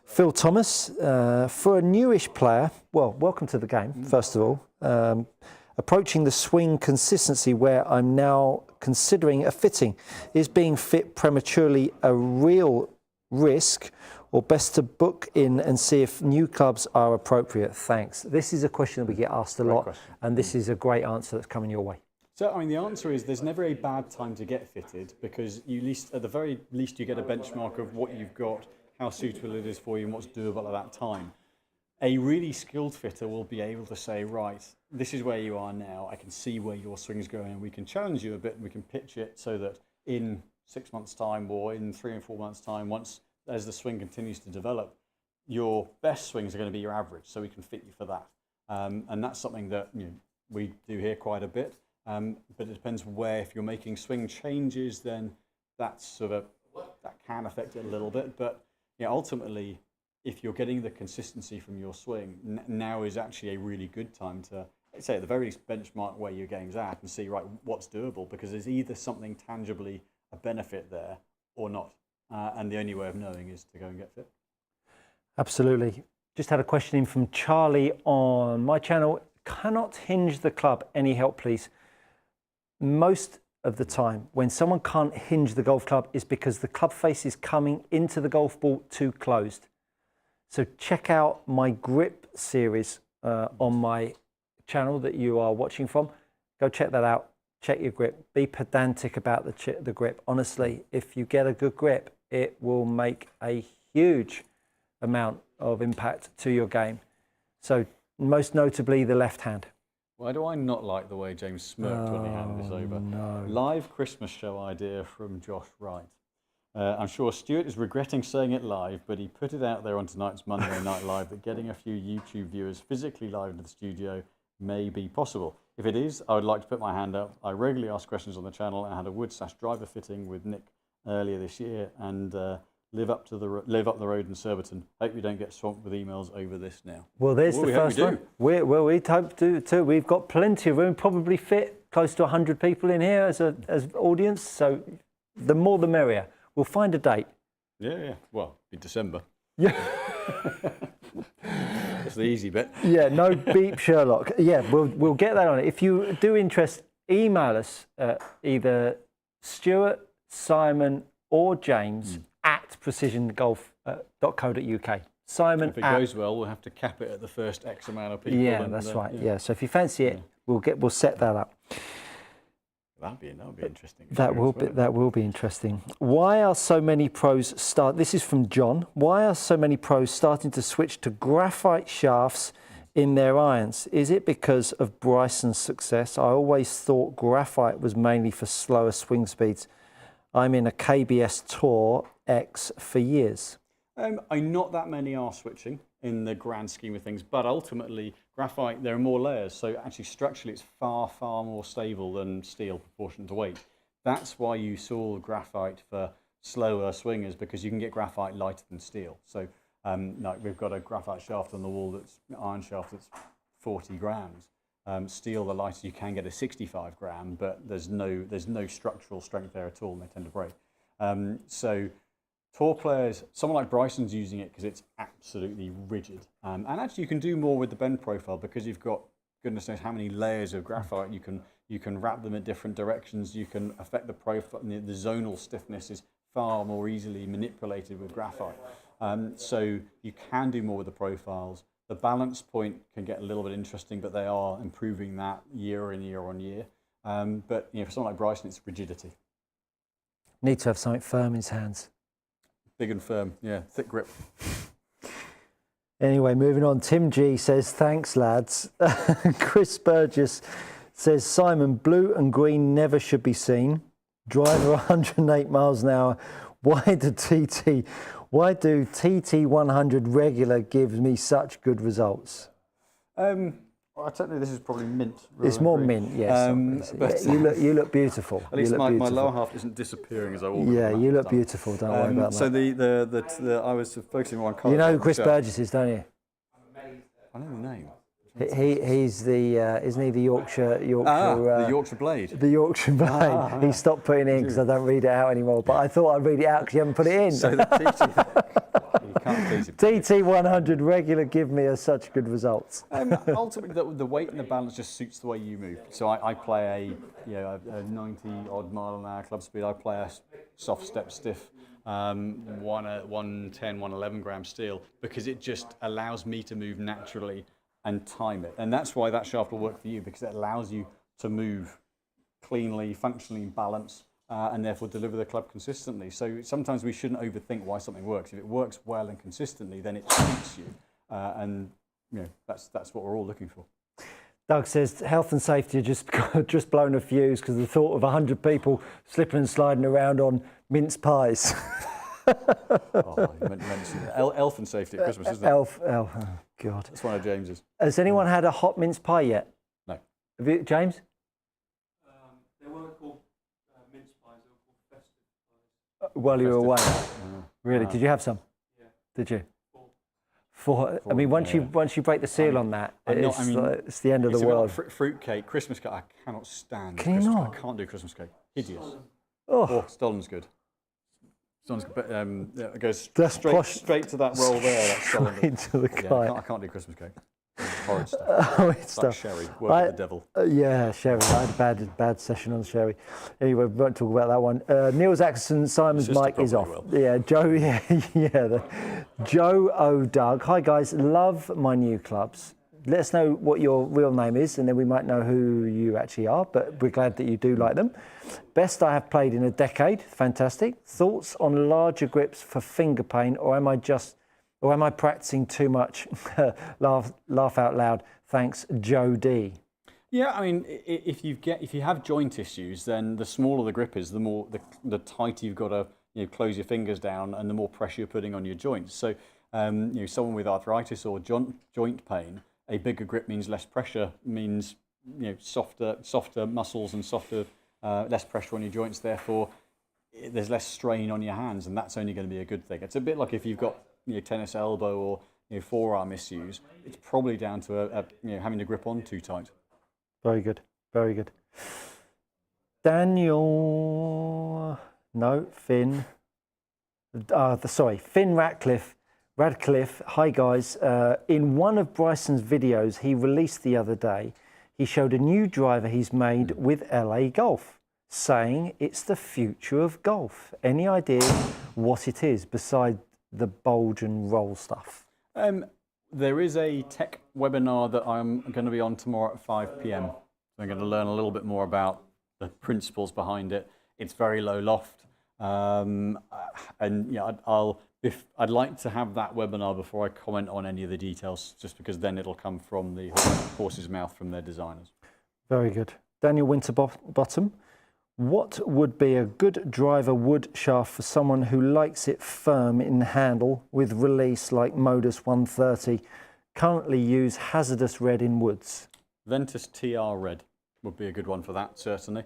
Phil Thomas, for a newish player, well, welcome to the game, first of all. Approaching the swing consistency where I'm now considering a fitting. Is being fit prematurely a real risk, or best to book in and see if new clubs are appropriate? Thanks. This is a question that we get asked a lot, and this is a great answer that's coming your way. So, I mean, the answer is there's never a bad time to get fitted, because at the very least you get a benchmark of what you've got, how suitable it is for you, and what's doable at that time. A really skilled fitter will be able to say, right, this is where you are now, I can see where your swing's going, and we can challenge you a bit, and we can pitch it so that in 6 months' time or in 3 and 4 months' time, as the swing continues to develop, your best swings are going to be your average, so we can fit you for that. And that's something that we do here quite a bit, but it depends where. If you're making swing changes, then that's that can affect it a little bit. But ultimately, if you're getting the consistency from your swing, now is actually a really good time to, let's say, at the very least, benchmark where your game's at and see, right, what's doable, because there's either something tangibly a benefit there or not. And the only way of knowing is to go and get fit. Absolutely. Just had a question in from Charlie on my channel. Cannot hinge the club. Any help, please? Most of the time, when someone can't hinge the golf club, is because the club face is coming into the golf ball too closed. So check out my grip series on my channel that you are watching from. Go check that out. Check your grip. Be pedantic about the grip. Honestly, if you get a good grip, it will make a huge amount of impact to your game. So most notably the left hand. Why do I not like the way James smirked when he handed this over? No. Live Christmas show idea from Josh Wright. I'm sure Stuart is regretting saying it live, but he put it out there on tonight's Monday Night Live that getting a few YouTube viewers physically live into the studio may be possible. If it is, I would like to put my hand up. I regularly ask questions on the channel. I had a wood/driver fitting with Nick earlier this year, and live up the road in Surbiton. Hope you don't get swamped with emails over this now. Well, there's the first one. We hope to too. We've got plenty of room. Probably fit close to 100 people in here as audience. So the more the merrier. We'll find a date. Yeah. Well, in December. Yeah. That's the easy bit. Yeah, no beep Sherlock. Yeah, we'll get that on it. If you do interest, email us either Stuart, Simon or James at precisiongolf.co.uk. Simon, if it goes well, we'll have to cap it at the first X amount of people. Yeah, that's right. Yeah. So if you fancy it, we'll set that up. That'll be interesting. That will be interesting. Why are so many pros This is from John. Why are so many pros starting to switch to graphite shafts in their irons? Is it because of Bryson's success? I always thought graphite was mainly for slower swing speeds. I'm in a KBS Tour X for years. Not that many are switching in the grand scheme of things, but ultimately graphite, there are more layers, so actually structurally it's far more stable than steel proportionate to weight. That's why you saw graphite for slower swingers, because you can get graphite lighter than steel. So we've got a graphite shaft on the wall that's iron shaft that's 40 grams. Steel, the lighter, you can get a 65 gram, but there's no structural strength there at all, and they tend to break. So tour players, someone like Bryson's using it because it's absolutely rigid. And actually you can do more with the bend profile because you've got, goodness knows how many layers of graphite. You can wrap them in different directions. You can affect the profile. The zonal stiffness is far more easily manipulated with graphite. So you can do more with the profiles. The balance point can get a little bit interesting, but they are improving that year on year. But for someone like Bryson, it's rigidity. Need to have something firm in his hands. Big and firm, yeah, thick grip. Anyway, moving on. Tim G says, thanks, lads. Chris Burgess says, Simon, blue and green never should be seen. Driver 108 miles an hour. Why do TT 100 regular give me such good results? I don't know, this is probably mint. It's more mint, yes. But you look beautiful. At least my lower half isn't disappearing as I walk. Yeah, you look beautiful. Don't worry about that. So I was focusing on colour. You know who Chris Burgess is, don't you? I know the name. He's the isn't he the Yorkshire the Yorkshire Blade. The Yorkshire Blade. He stopped putting it in because I don't read it out anymore. But I thought I'd read it out because you haven't put it in. So the TT 100 regular give me such good results. Ultimately, the weight and the balance just suits the way you move. So I play a 90 odd mile an hour club speed. I play a soft step stiff 110, 111 gram steel because it just allows me to move naturally and time it. And that's why that shaft will work for you, because it allows you to move cleanly, functionally, balanced, and therefore deliver the club consistently. So sometimes we shouldn't overthink why something works. If it works well and consistently, then it suits you. And that's what we're all looking for. Doug says health and safety are just blown a fuse because the thought of 100 people slipping and sliding around on mince pies. You mentioned elf and safety at Christmas, isn't it? Elf, oh God. That's one of James's. Has anyone had a hot mince pie yet? No. Have you, James? They weren't called mince pies, they were called festive pies. While you were away. Really? Wow. Did you have some? Yeah. Did you? Four. I mean, once yeah. you break the seal on that, it's the end of the It's a bit world. like fruit cake, Christmas cake. I cannot stand. Can you Christmas. not? I can't do Christmas cake. Hideous. Oh, Oh, Stolen's good. Stolen's good, but yeah, it goes That's posh. straight to that roll there. That's Stolen. into the Yeah, guy. I can't do Christmas cake. Horrid stuff. Oh, it's It's like stuff. sherry. Work with the devil. Yeah, sherry. I had a bad session on sherry. Anyway, we won't talk about that one. Niels Atkinson, Simon's Sister mic is off. probably Yeah, Joe. Yeah. Joe O. Doug. Hi guys, love my new clubs. Let us know what your real name is, and then we might know who you actually are. But we're glad that you do like them. Best I have played in a decade. Fantastic. Thoughts on larger grips for finger pain, or am I practicing too much? laugh out loud. Thanks, Joe D. Yeah, I mean, if you have joint issues, then the smaller the grip is, the tighter you've got to close your fingers down, and the more pressure you're putting on your joints. So, someone with arthritis or joint pain, a bigger grip means less pressure, means softer muscles and less pressure on your joints. Therefore, there's less strain on your hands, and that's only going to be a good thing. It's a bit like if you've got tennis elbow or forearm issues. It's probably down to having the grip on too tight. Very good, very good. Daniel, no, Finn. Finn Radcliffe. Hi guys. In one of Bryson's videos he released the other day, he showed a new driver he's made with LA Golf, saying it's the future of golf. Any idea what it is besides the bulge and roll stuff? There is a tech webinar that I'm going to be on tomorrow at 5 p.m. So I'm going to learn a little bit more about the principles behind it. It's very low loft, and I'd like to have that webinar before I comment on any of the details, just because then it'll come from the horse's mouth from their designers. Very good. Daniel Winterbottom. What would be a good driver wood shaft for someone who likes it firm in handle with release like Modus 130? Currently use hazardous red in woods. Ventus TR Red would be a good one for that, certainly.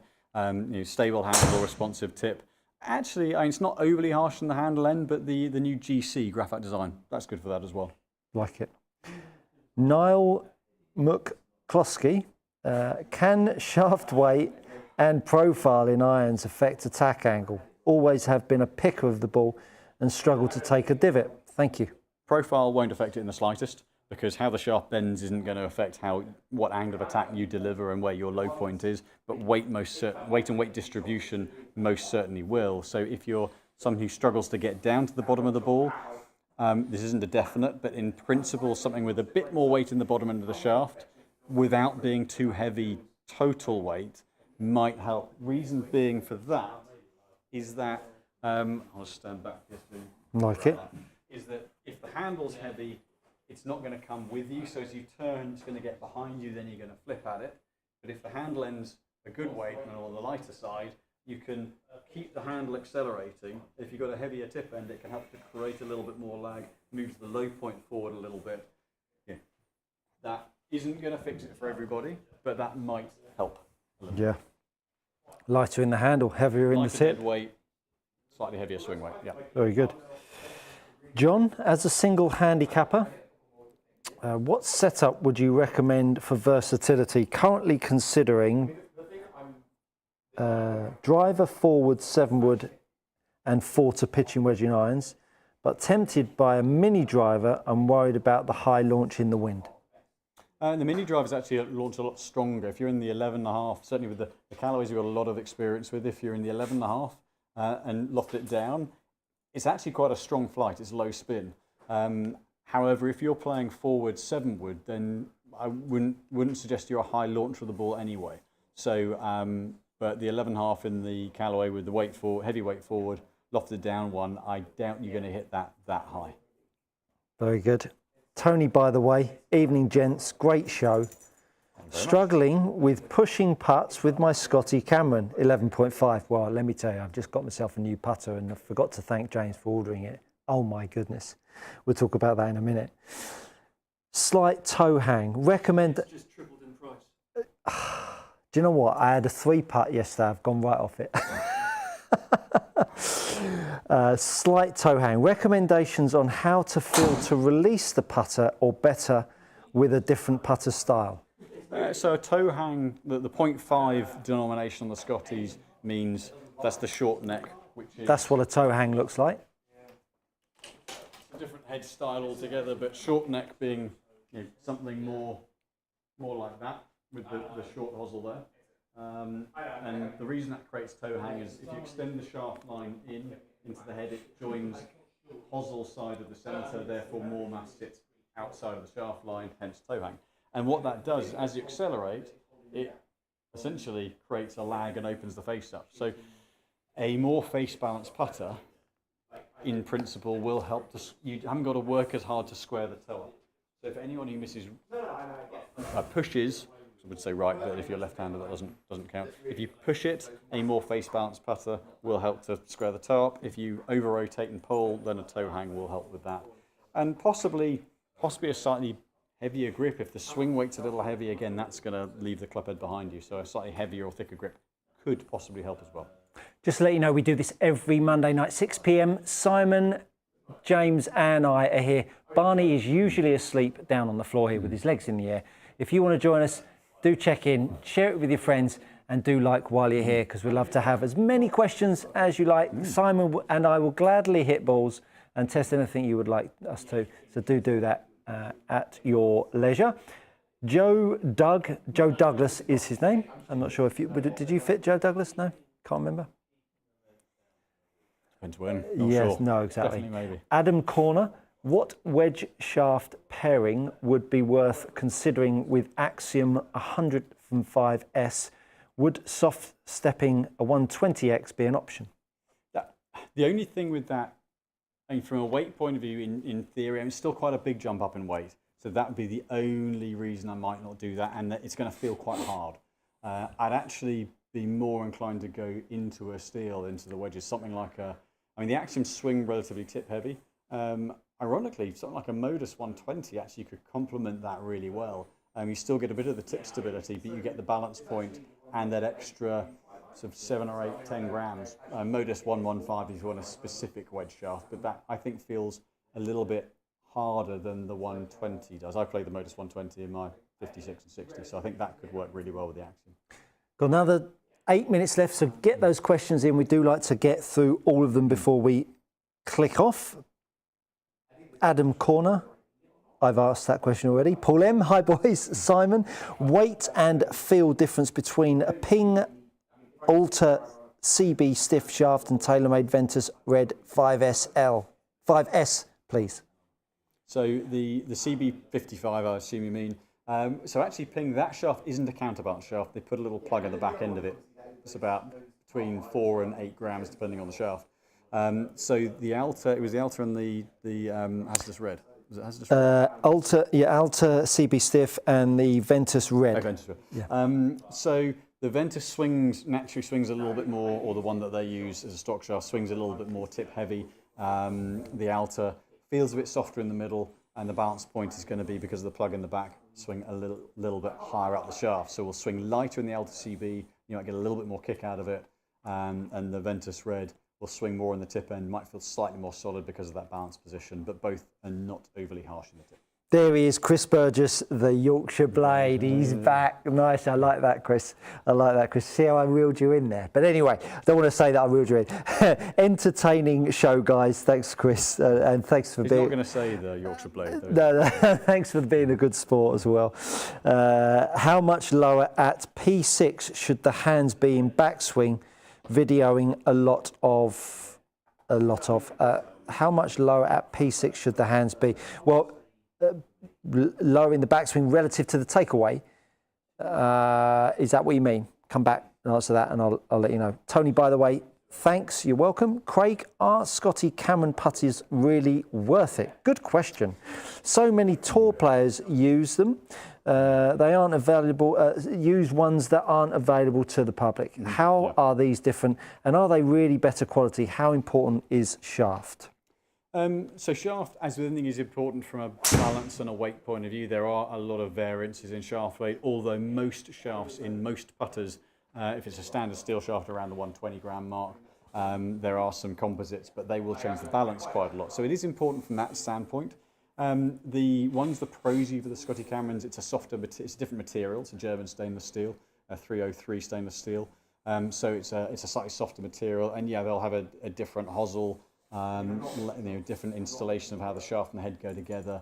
Stable handle, responsive tip. Actually, it's not overly harsh on the handle end, but the new GC graphite design, that's good for that as well. Like it. Niall McCloskey. Can shaft weight and profile in irons affect attack angle? Always have been a picker of the ball and struggle to take a divot. Thank you. Profile won't affect it in the slightest, because how the shaft bends isn't going to affect what angle of attack you deliver and where your low point is, but weight and weight distribution most certainly will. So if you're someone who struggles to get down to the bottom of the ball, this isn't a definite, but in principle something with a bit more weight in the bottom end of the shaft without being too heavy total weight might help. Reason being for that is that, I'll just stand back here to Like it. is that if the handle's heavy, it's not going to come with you, so as you turn, it's going to get behind you, then you're going to flip at it. But if the handle end's a good weight and on the lighter side, you can keep the handle accelerating. If you've got a heavier tip end, it can help to create a little bit more lag, move the low point forward a little bit. Yeah. That isn't going to fix it for everybody, but that might help. Yeah. Lighter in the handle, heavier in the tip. Dead weight, slightly heavier swing weight. Yeah. Very good. John, as a single handicapper, what setup would you recommend for versatility? Currently considering driver, forward, 7-wood and 4 to pitching wedging irons, but tempted by a mini driver and worried about the high launch in the wind. The mini drivers actually launch a lot stronger. If you're in the 11.5, certainly with the Callaways you've got a lot of experience with, if you're in the 11.5 and loft it down, it's actually quite a strong flight. It's low spin. However, if you're playing forward 7-wood, then I wouldn't suggest you're a high launcher of the ball anyway. So, but the 11.5 in the Callaway with the heavy weight forward, lofted down one, I doubt you're going to hit that high. Very good. Tony, by the way, evening gents, great show. Struggling with pushing putts with my Scotty Cameron 11.5. Well, let me tell you, I've just got myself a new putter and I forgot to thank James for ordering it. Oh my goodness. We'll talk about that in a minute. Slight toe hang. Recommend. It's just tripled in price. Do you know what? I had a 3-putt yesterday. I've gone right off it. Slight toe hang. Recommendations on how to feel to release the putter or better with a different putter style? So a toe hang, the 0.5 denomination on the Scotties means that's the short neck, which is... That's what a toe hang looks like. A different head style altogether, but short neck being something more like that, with the short hosel there. And the reason that creates toe hang is if you extend the shaft line into the head, it joins hosel side of the centre, therefore more mass sits outside of the shaft line, hence toe hang. And what that does, as you accelerate, it essentially creates a lag and opens the face up. So a more face balanced putter, in principle, will help you haven't got to work as hard to square the toe up. So for anyone who misses pushes, I would say right, but if you're left-hander, that doesn't count. If you push it, a more face-balanced putter will help to square the toe up. If you over-rotate and pull, then a toe hang will help with that. And possibly a slightly heavier grip. If the swing weight's a little heavy, again, that's going to leave the club head behind you. So a slightly heavier or thicker grip could possibly help as well. Just to let you know, we do this every Monday night, 6 p.m. Simon, James and I are here. Barney is usually asleep down on the floor here with his legs in the air. If you want to join us, do check in, share it with your friends, and do like while you're here, because we'd love to have as many questions as you like. Simon and I will gladly hit balls and test anything you would like us to. So do that at your leisure. Joe Douglas is his name. I'm not sure if you did you fit Joe Douglas? No, can't remember. Depends when. Not yes, sure. no, exactly. Definitely maybe. Adam Corner. What wedge shaft pairing would be worth considering with Axiom 105S? Would soft stepping a 120X be an option? The only thing with that, I mean, from a weight point of view, in theory, it's still quite a big jump up in weight. So that would be the only reason I might not do that, and that it's going to feel quite hard. I'd actually be more inclined to go into a steel, into the wedges, something like the Axiom swing relatively tip heavy. Ironically, something like a Modus 120 actually could complement that really well. You still get a bit of the tip stability, but you get the balance point and that extra sort of 7 or 8, 10 grams. Modus 115 if you want a specific wedge shaft, but that I think feels a little bit harder than the 120 does. I played the Modus 120 in my 56 and 60, so I think that could work really well with the Axiom. Got another 8 minutes left, so get those questions in. We do like to get through all of them before we click off. Adam Corner, I've asked that question already. Paul M, hi boys. Simon, weight and feel difference between a Ping Alter CB stiff shaft and TaylorMade Ventus Red 5S, please. So the CB55, I assume you mean. So actually Ping, that shaft isn't a counterbalance shaft. They put a little plug at the back end of it. It's about between 4 and 8 grams depending on the shaft. So the Alter, it was the Alter and the Hazardous Red. Was it Hazardous Red? Alter CB Stiff and the Ventus Red. Oh, Ventus Red. Yeah. So the Ventus naturally swings a little bit more, or the one that they use as a stock shaft swings a little bit more tip heavy. The Alter feels a bit softer in the middle, and the balance point is going to be, because of the plug in the back, swing a little bit higher up the shaft. So we'll swing lighter in the Alter CB, you might get a little bit more kick out of it, and the Ventus Red will swing more in the tip end, might feel slightly more solid because of that balance position, but both are not overly harsh in the tip. There he is, Chris Burgess, the Yorkshire Blade. He's back. Nice. I like that, Chris. I like that, Chris. See how I reeled you in there? But anyway, I don't want to say that I reeled you in. Entertaining show, guys. Thanks, Chris. And thanks for being... He's not going to say the Yorkshire Blade, No, though. thanks for being a good sport as well. How much lower at P6 should the hands be in backswing? Videoing a lot of. How much lower at P6 should the hands be? Well, lower in the backswing relative to the takeaway. Is that what you mean? Come back and answer that, and I'll let you know. Tony, by the way, thanks. You're welcome. Craig, are Scotty Cameron putties really worth it? Good question. So many tour players use them. They aren't available. Use ones that aren't available to the public. How are these different, and are they really better quality? How important is shaft? So shaft, as with anything, is important from a balance and a weight point of view. There are a lot of variances in shaft weight, although most shafts in most putters, if it's a standard steel shaft around the 120 gram mark, there are some composites, but they will change the balance quite a lot. So it is important from that standpoint. The pros for the Scotty Camerons, it's a different material. It's a German stainless steel, a 303 stainless steel. So it's a slightly softer material, and yeah, they'll have a different hosel. Different installation of how the shaft and the head go together.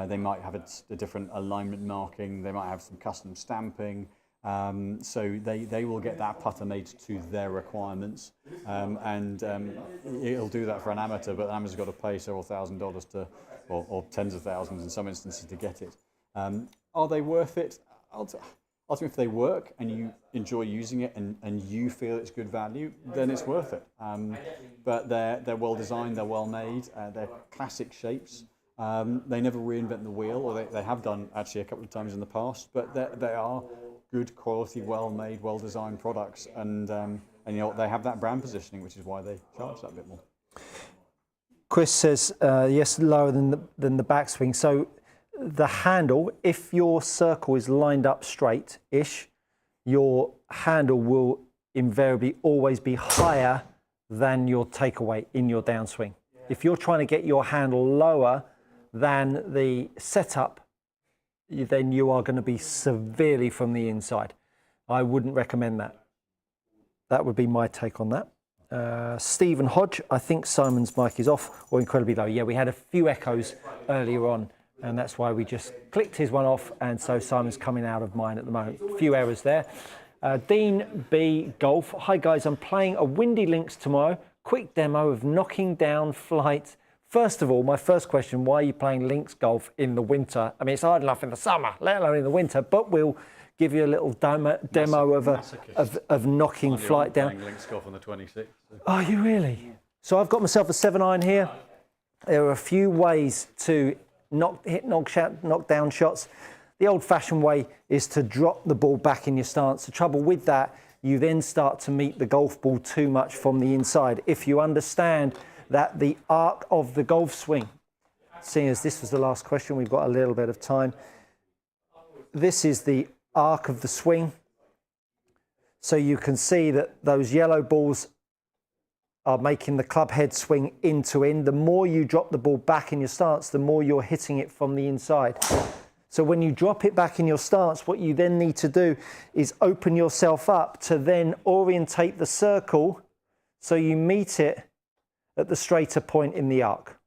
They might have a different alignment marking. They might have some custom stamping. So they will get that putter made to their requirements, and it'll do that for an amateur. But an amateur's got to pay several $1,000s or tens of thousands in some instances to get it. Are they worth it? Ultimately, if they work and you enjoy using it and you feel it's good value, then it's worth it. But they're well designed, they're well made, they're classic shapes. They never reinvent the wheel, or they have done actually a couple of times in the past. But they are good quality, well made, well designed products, and they have that brand positioning, which is why they charge that bit more. Chris says yes, lower than the backswing. So the handle, if your circle is lined up straight-ish, your handle will invariably always be higher than your takeaway in your downswing. If you're trying to get your handle lower than the setup, then you are going to be severely from the inside. I wouldn't recommend that. That would be my take on that. Stephen Hodge, I think Simon's mic is off or incredibly low. Yeah, we had a few echoes earlier on, and that's why we just clicked his one off, and so Simon's coming out of mine at the moment. A few errors there. Dean B. Golf. Hi guys, I'm playing a Windy Links tomorrow. Quick demo of knocking down flight. First of all, my first question, why are you playing links golf in the winter? I mean, it's hard enough in the summer, let alone in the winter, but we'll give you a little demo of knocking flight down. Playing links golf on the 26th. So. Are you really? So I've got myself a 7-iron here. There are a few ways to knock down shots. The old-fashioned way is to drop the ball back in your stance. The trouble with that, you then start to meet the golf ball too much from the inside. If you understand that the arc of the golf swing, seeing as this was the last question, we've got a little bit of time. This is the arc of the swing. So you can see that those yellow balls are making the club head swing in to in. The more you drop the ball back in your stance, the more you're hitting it from the inside. So when you drop it back in your stance, what you then need to do is open yourself up to then orientate the circle so you meet it at the straighter point in the arc.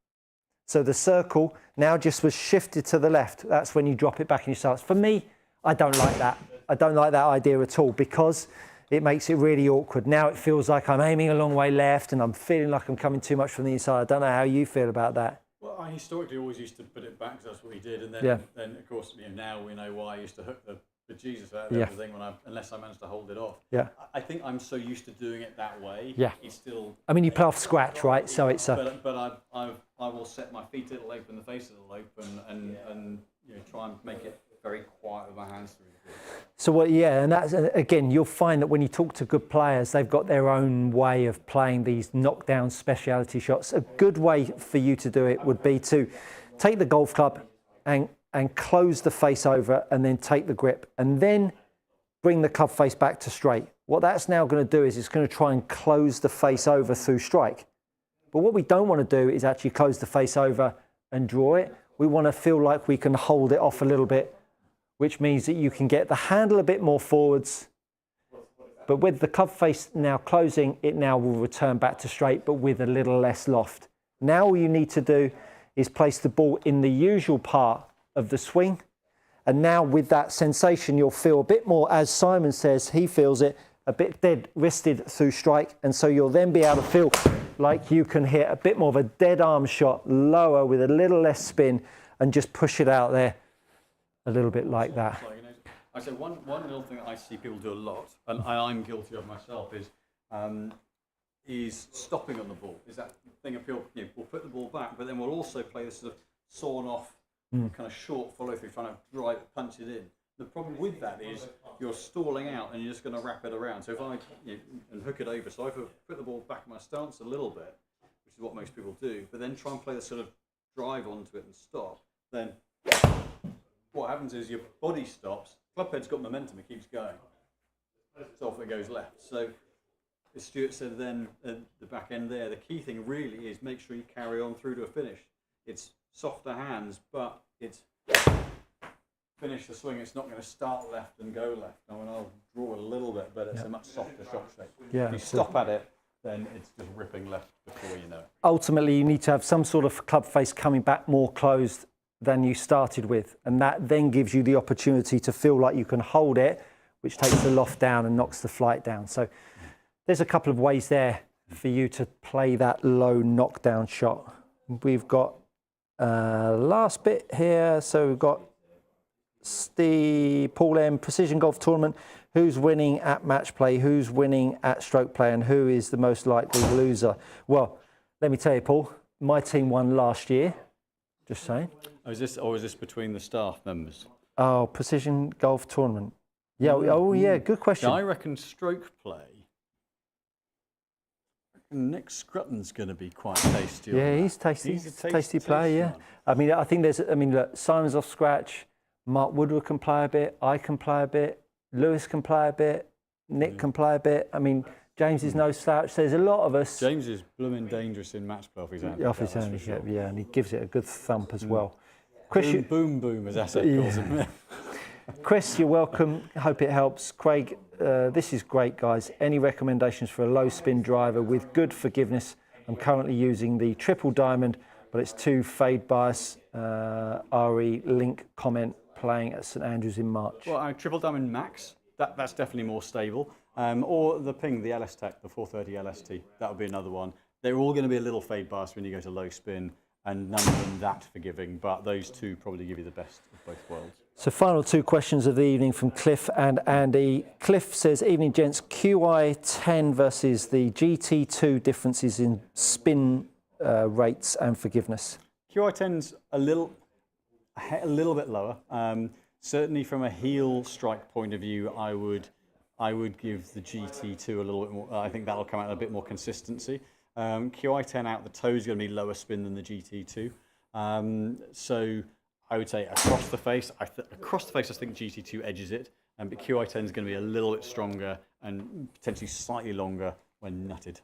So the circle now just was shifted to the left. That's when you drop it back in your stance. For me, I don't like that. I don't like that idea at all, because it makes it really awkward. Now it feels like I'm aiming a long way left and I'm feeling like I'm coming too much from the inside. I don't know how you feel about that. Well, I historically always used to put it back, because that's what we did, and then of course now we know why I used to hook the Jesus out of everything unless I managed to hold it off. Yeah. I think I'm so used to doing it that way. Yeah. It's still. I mean, you play off scratch, right? So it's a. But I will set my feet a little open, the face a little open, and try and make it very quiet with my hands through the ball. So what? Yeah, and that's again, you'll find that when you talk to good players, they've got their own way of playing these knockdown speciality shots. A good way for you to do it would be to take the golf club and close the face over, and then take the grip, and then bring the club face back to straight. What that's now going to do is it's going to try and close the face over through strike. But what we don't want to do is actually close the face over and draw it. We want to feel like we can hold it off a little bit, which means that you can get the handle a bit more forwards. But with the club face now closing, it now will return back to straight, but with a little less loft. Now all you need to do is place the ball in the usual part of the swing. And now with that sensation, you'll feel a bit more, as Simon says, he feels it, a bit dead wristed through strike. And so you'll then be able to feel like you can hit a bit more of a dead arm shot lower with a little less spin and just push it out there a little bit like that. I say one little thing that I see people do a lot, and I'm guilty of myself, is stopping on the ball. Is that thing of people, we'll put the ball back, but then we'll also play this sort of sawn off kind of short follow through, trying to punch it in. The problem with that is you're stalling out and you're just going to wrap it around. So if I and hook it over, so if I put the ball back in my stance a little bit, which is what most people do, but then try and play the sort of drive onto it and stop, then what happens is your body stops, club head's got momentum, it keeps going. So off it goes left. So as Stuart said then at the back end there, the key thing really is make sure you carry on through to a finish. It's softer hands, but it's finish the swing. It's not going to start left and go left. I mean, I'll draw a little bit, but it's a much softer shot shape. Yeah, if you stop at it, then it's just ripping left before you know it. Ultimately, you need to have some sort of club face coming back more closed than you started with, and that then gives you the opportunity to feel like you can hold it, which takes the loft down and knocks the flight down. So there's a couple of ways there for you to play that low knockdown shot. We've got last bit here. So we've got Steve, Paul M, Precision Golf Tournament. Who's winning at match play? Who's winning at stroke play? And who is the most likely loser? Well, let me tell you, Paul, my team won last year. Just saying. Oh, is this between the staff members? Oh, Precision Golf Tournament. Yeah. Oh, yeah. Good question. Now, I reckon stroke play. Nick Scrutton's going to be quite tasty. Yeah, he's tasty. He's a tasty player. Yeah. one. I mean, I think there's. I mean, look, Simon's off scratch. Mark Woodward can play a bit. I can play a bit. Lewis can play a bit. Nick can play a bit. I mean, James is no slouch. There's a lot of us. James is blooming dangerous in match play off his handicap. Off his handicap, yeah, and he gives it a good thump as well. Chris, Chris, boom, as Asset calls him. Chris, you're welcome. Hope it helps. Craig, this is great, guys. Any recommendations for a low spin driver with good forgiveness? I'm currently using the triple diamond, but it's too fade bias. RE link comment playing at St Andrews in March. Well, triple diamond max. That's definitely more stable. Or the Ping, the LS Tech, the 430 LST. That would be another one. They're all going to be a little fade bias when you go to low spin, and none of them that forgiving. But those two probably give you the best of both worlds. So final two questions of the evening from Cliff and Andy. Cliff says, evening gents, QI10 versus the GT2 differences in spin rates and forgiveness. QI10's a little bit lower. Certainly from a heel strike point of view, I would give the GT2 a little bit more. I think that'll come out a bit more consistency. QI10 out the toe is going to be lower spin than the GT2. So I would say across the face, I think GT2 edges it, but QI10 is going to be a little bit stronger and potentially slightly longer when nutted.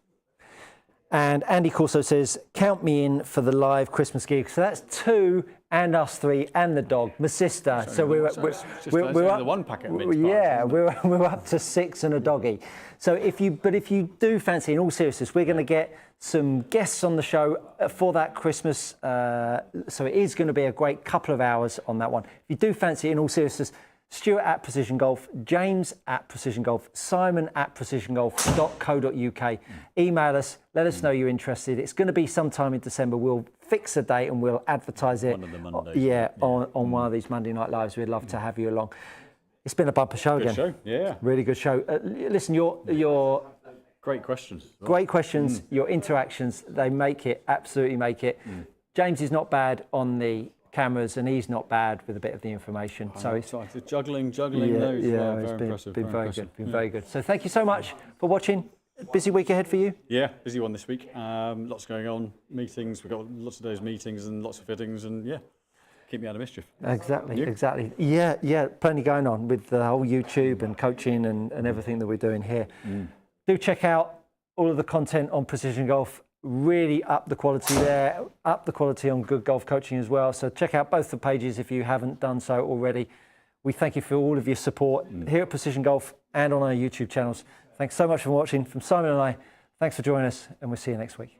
And Andy Corso says, count me in for the live Christmas gig. So that's two and us three and the dog, my sister. So we're up. The one packet. Yeah, we're up to 6 and a doggy. So if you do fancy, in all seriousness, we're going to get some guests on the show for that Christmas. So it is going to be a great couple of hours on that one. If you do fancy, in all seriousness, Stuart at Precision Golf, James at Precision Golf, Simon at precisiongolf.co.uk. Email us, let us know you're interested. It's going to be sometime in December. We'll fix a date and we'll advertise it. One of the Mondays. On one of these Monday Night Lives. We'd love to have you along. It's been a bumper show again. Good show, yeah. Really good show. Listen, your great questions. Great questions, your interactions, they absolutely make it. James is not bad on the cameras and he's not bad with a bit of the information. So it's juggling those. Yeah, very it's impressive. been very good. Very good. So thank you so much for watching. Busy week ahead for you? Yeah, busy one this week. Lots going on, meetings. We've got lots of those meetings and lots of fittings, and yeah, keep me out of mischief. Exactly. Yeah, plenty going on with the whole YouTube and coaching and everything that we're doing here. Do check out all of the content on Precision Golf. Really up the quality there, up the quality on Good Golf Coaching as well. So check out both the pages if you haven't done so already. We thank you for all of your support here at Precision Golf and on our YouTube channels. Thanks so much for watching. From Simon and I, thanks for joining us, and we'll see you next week.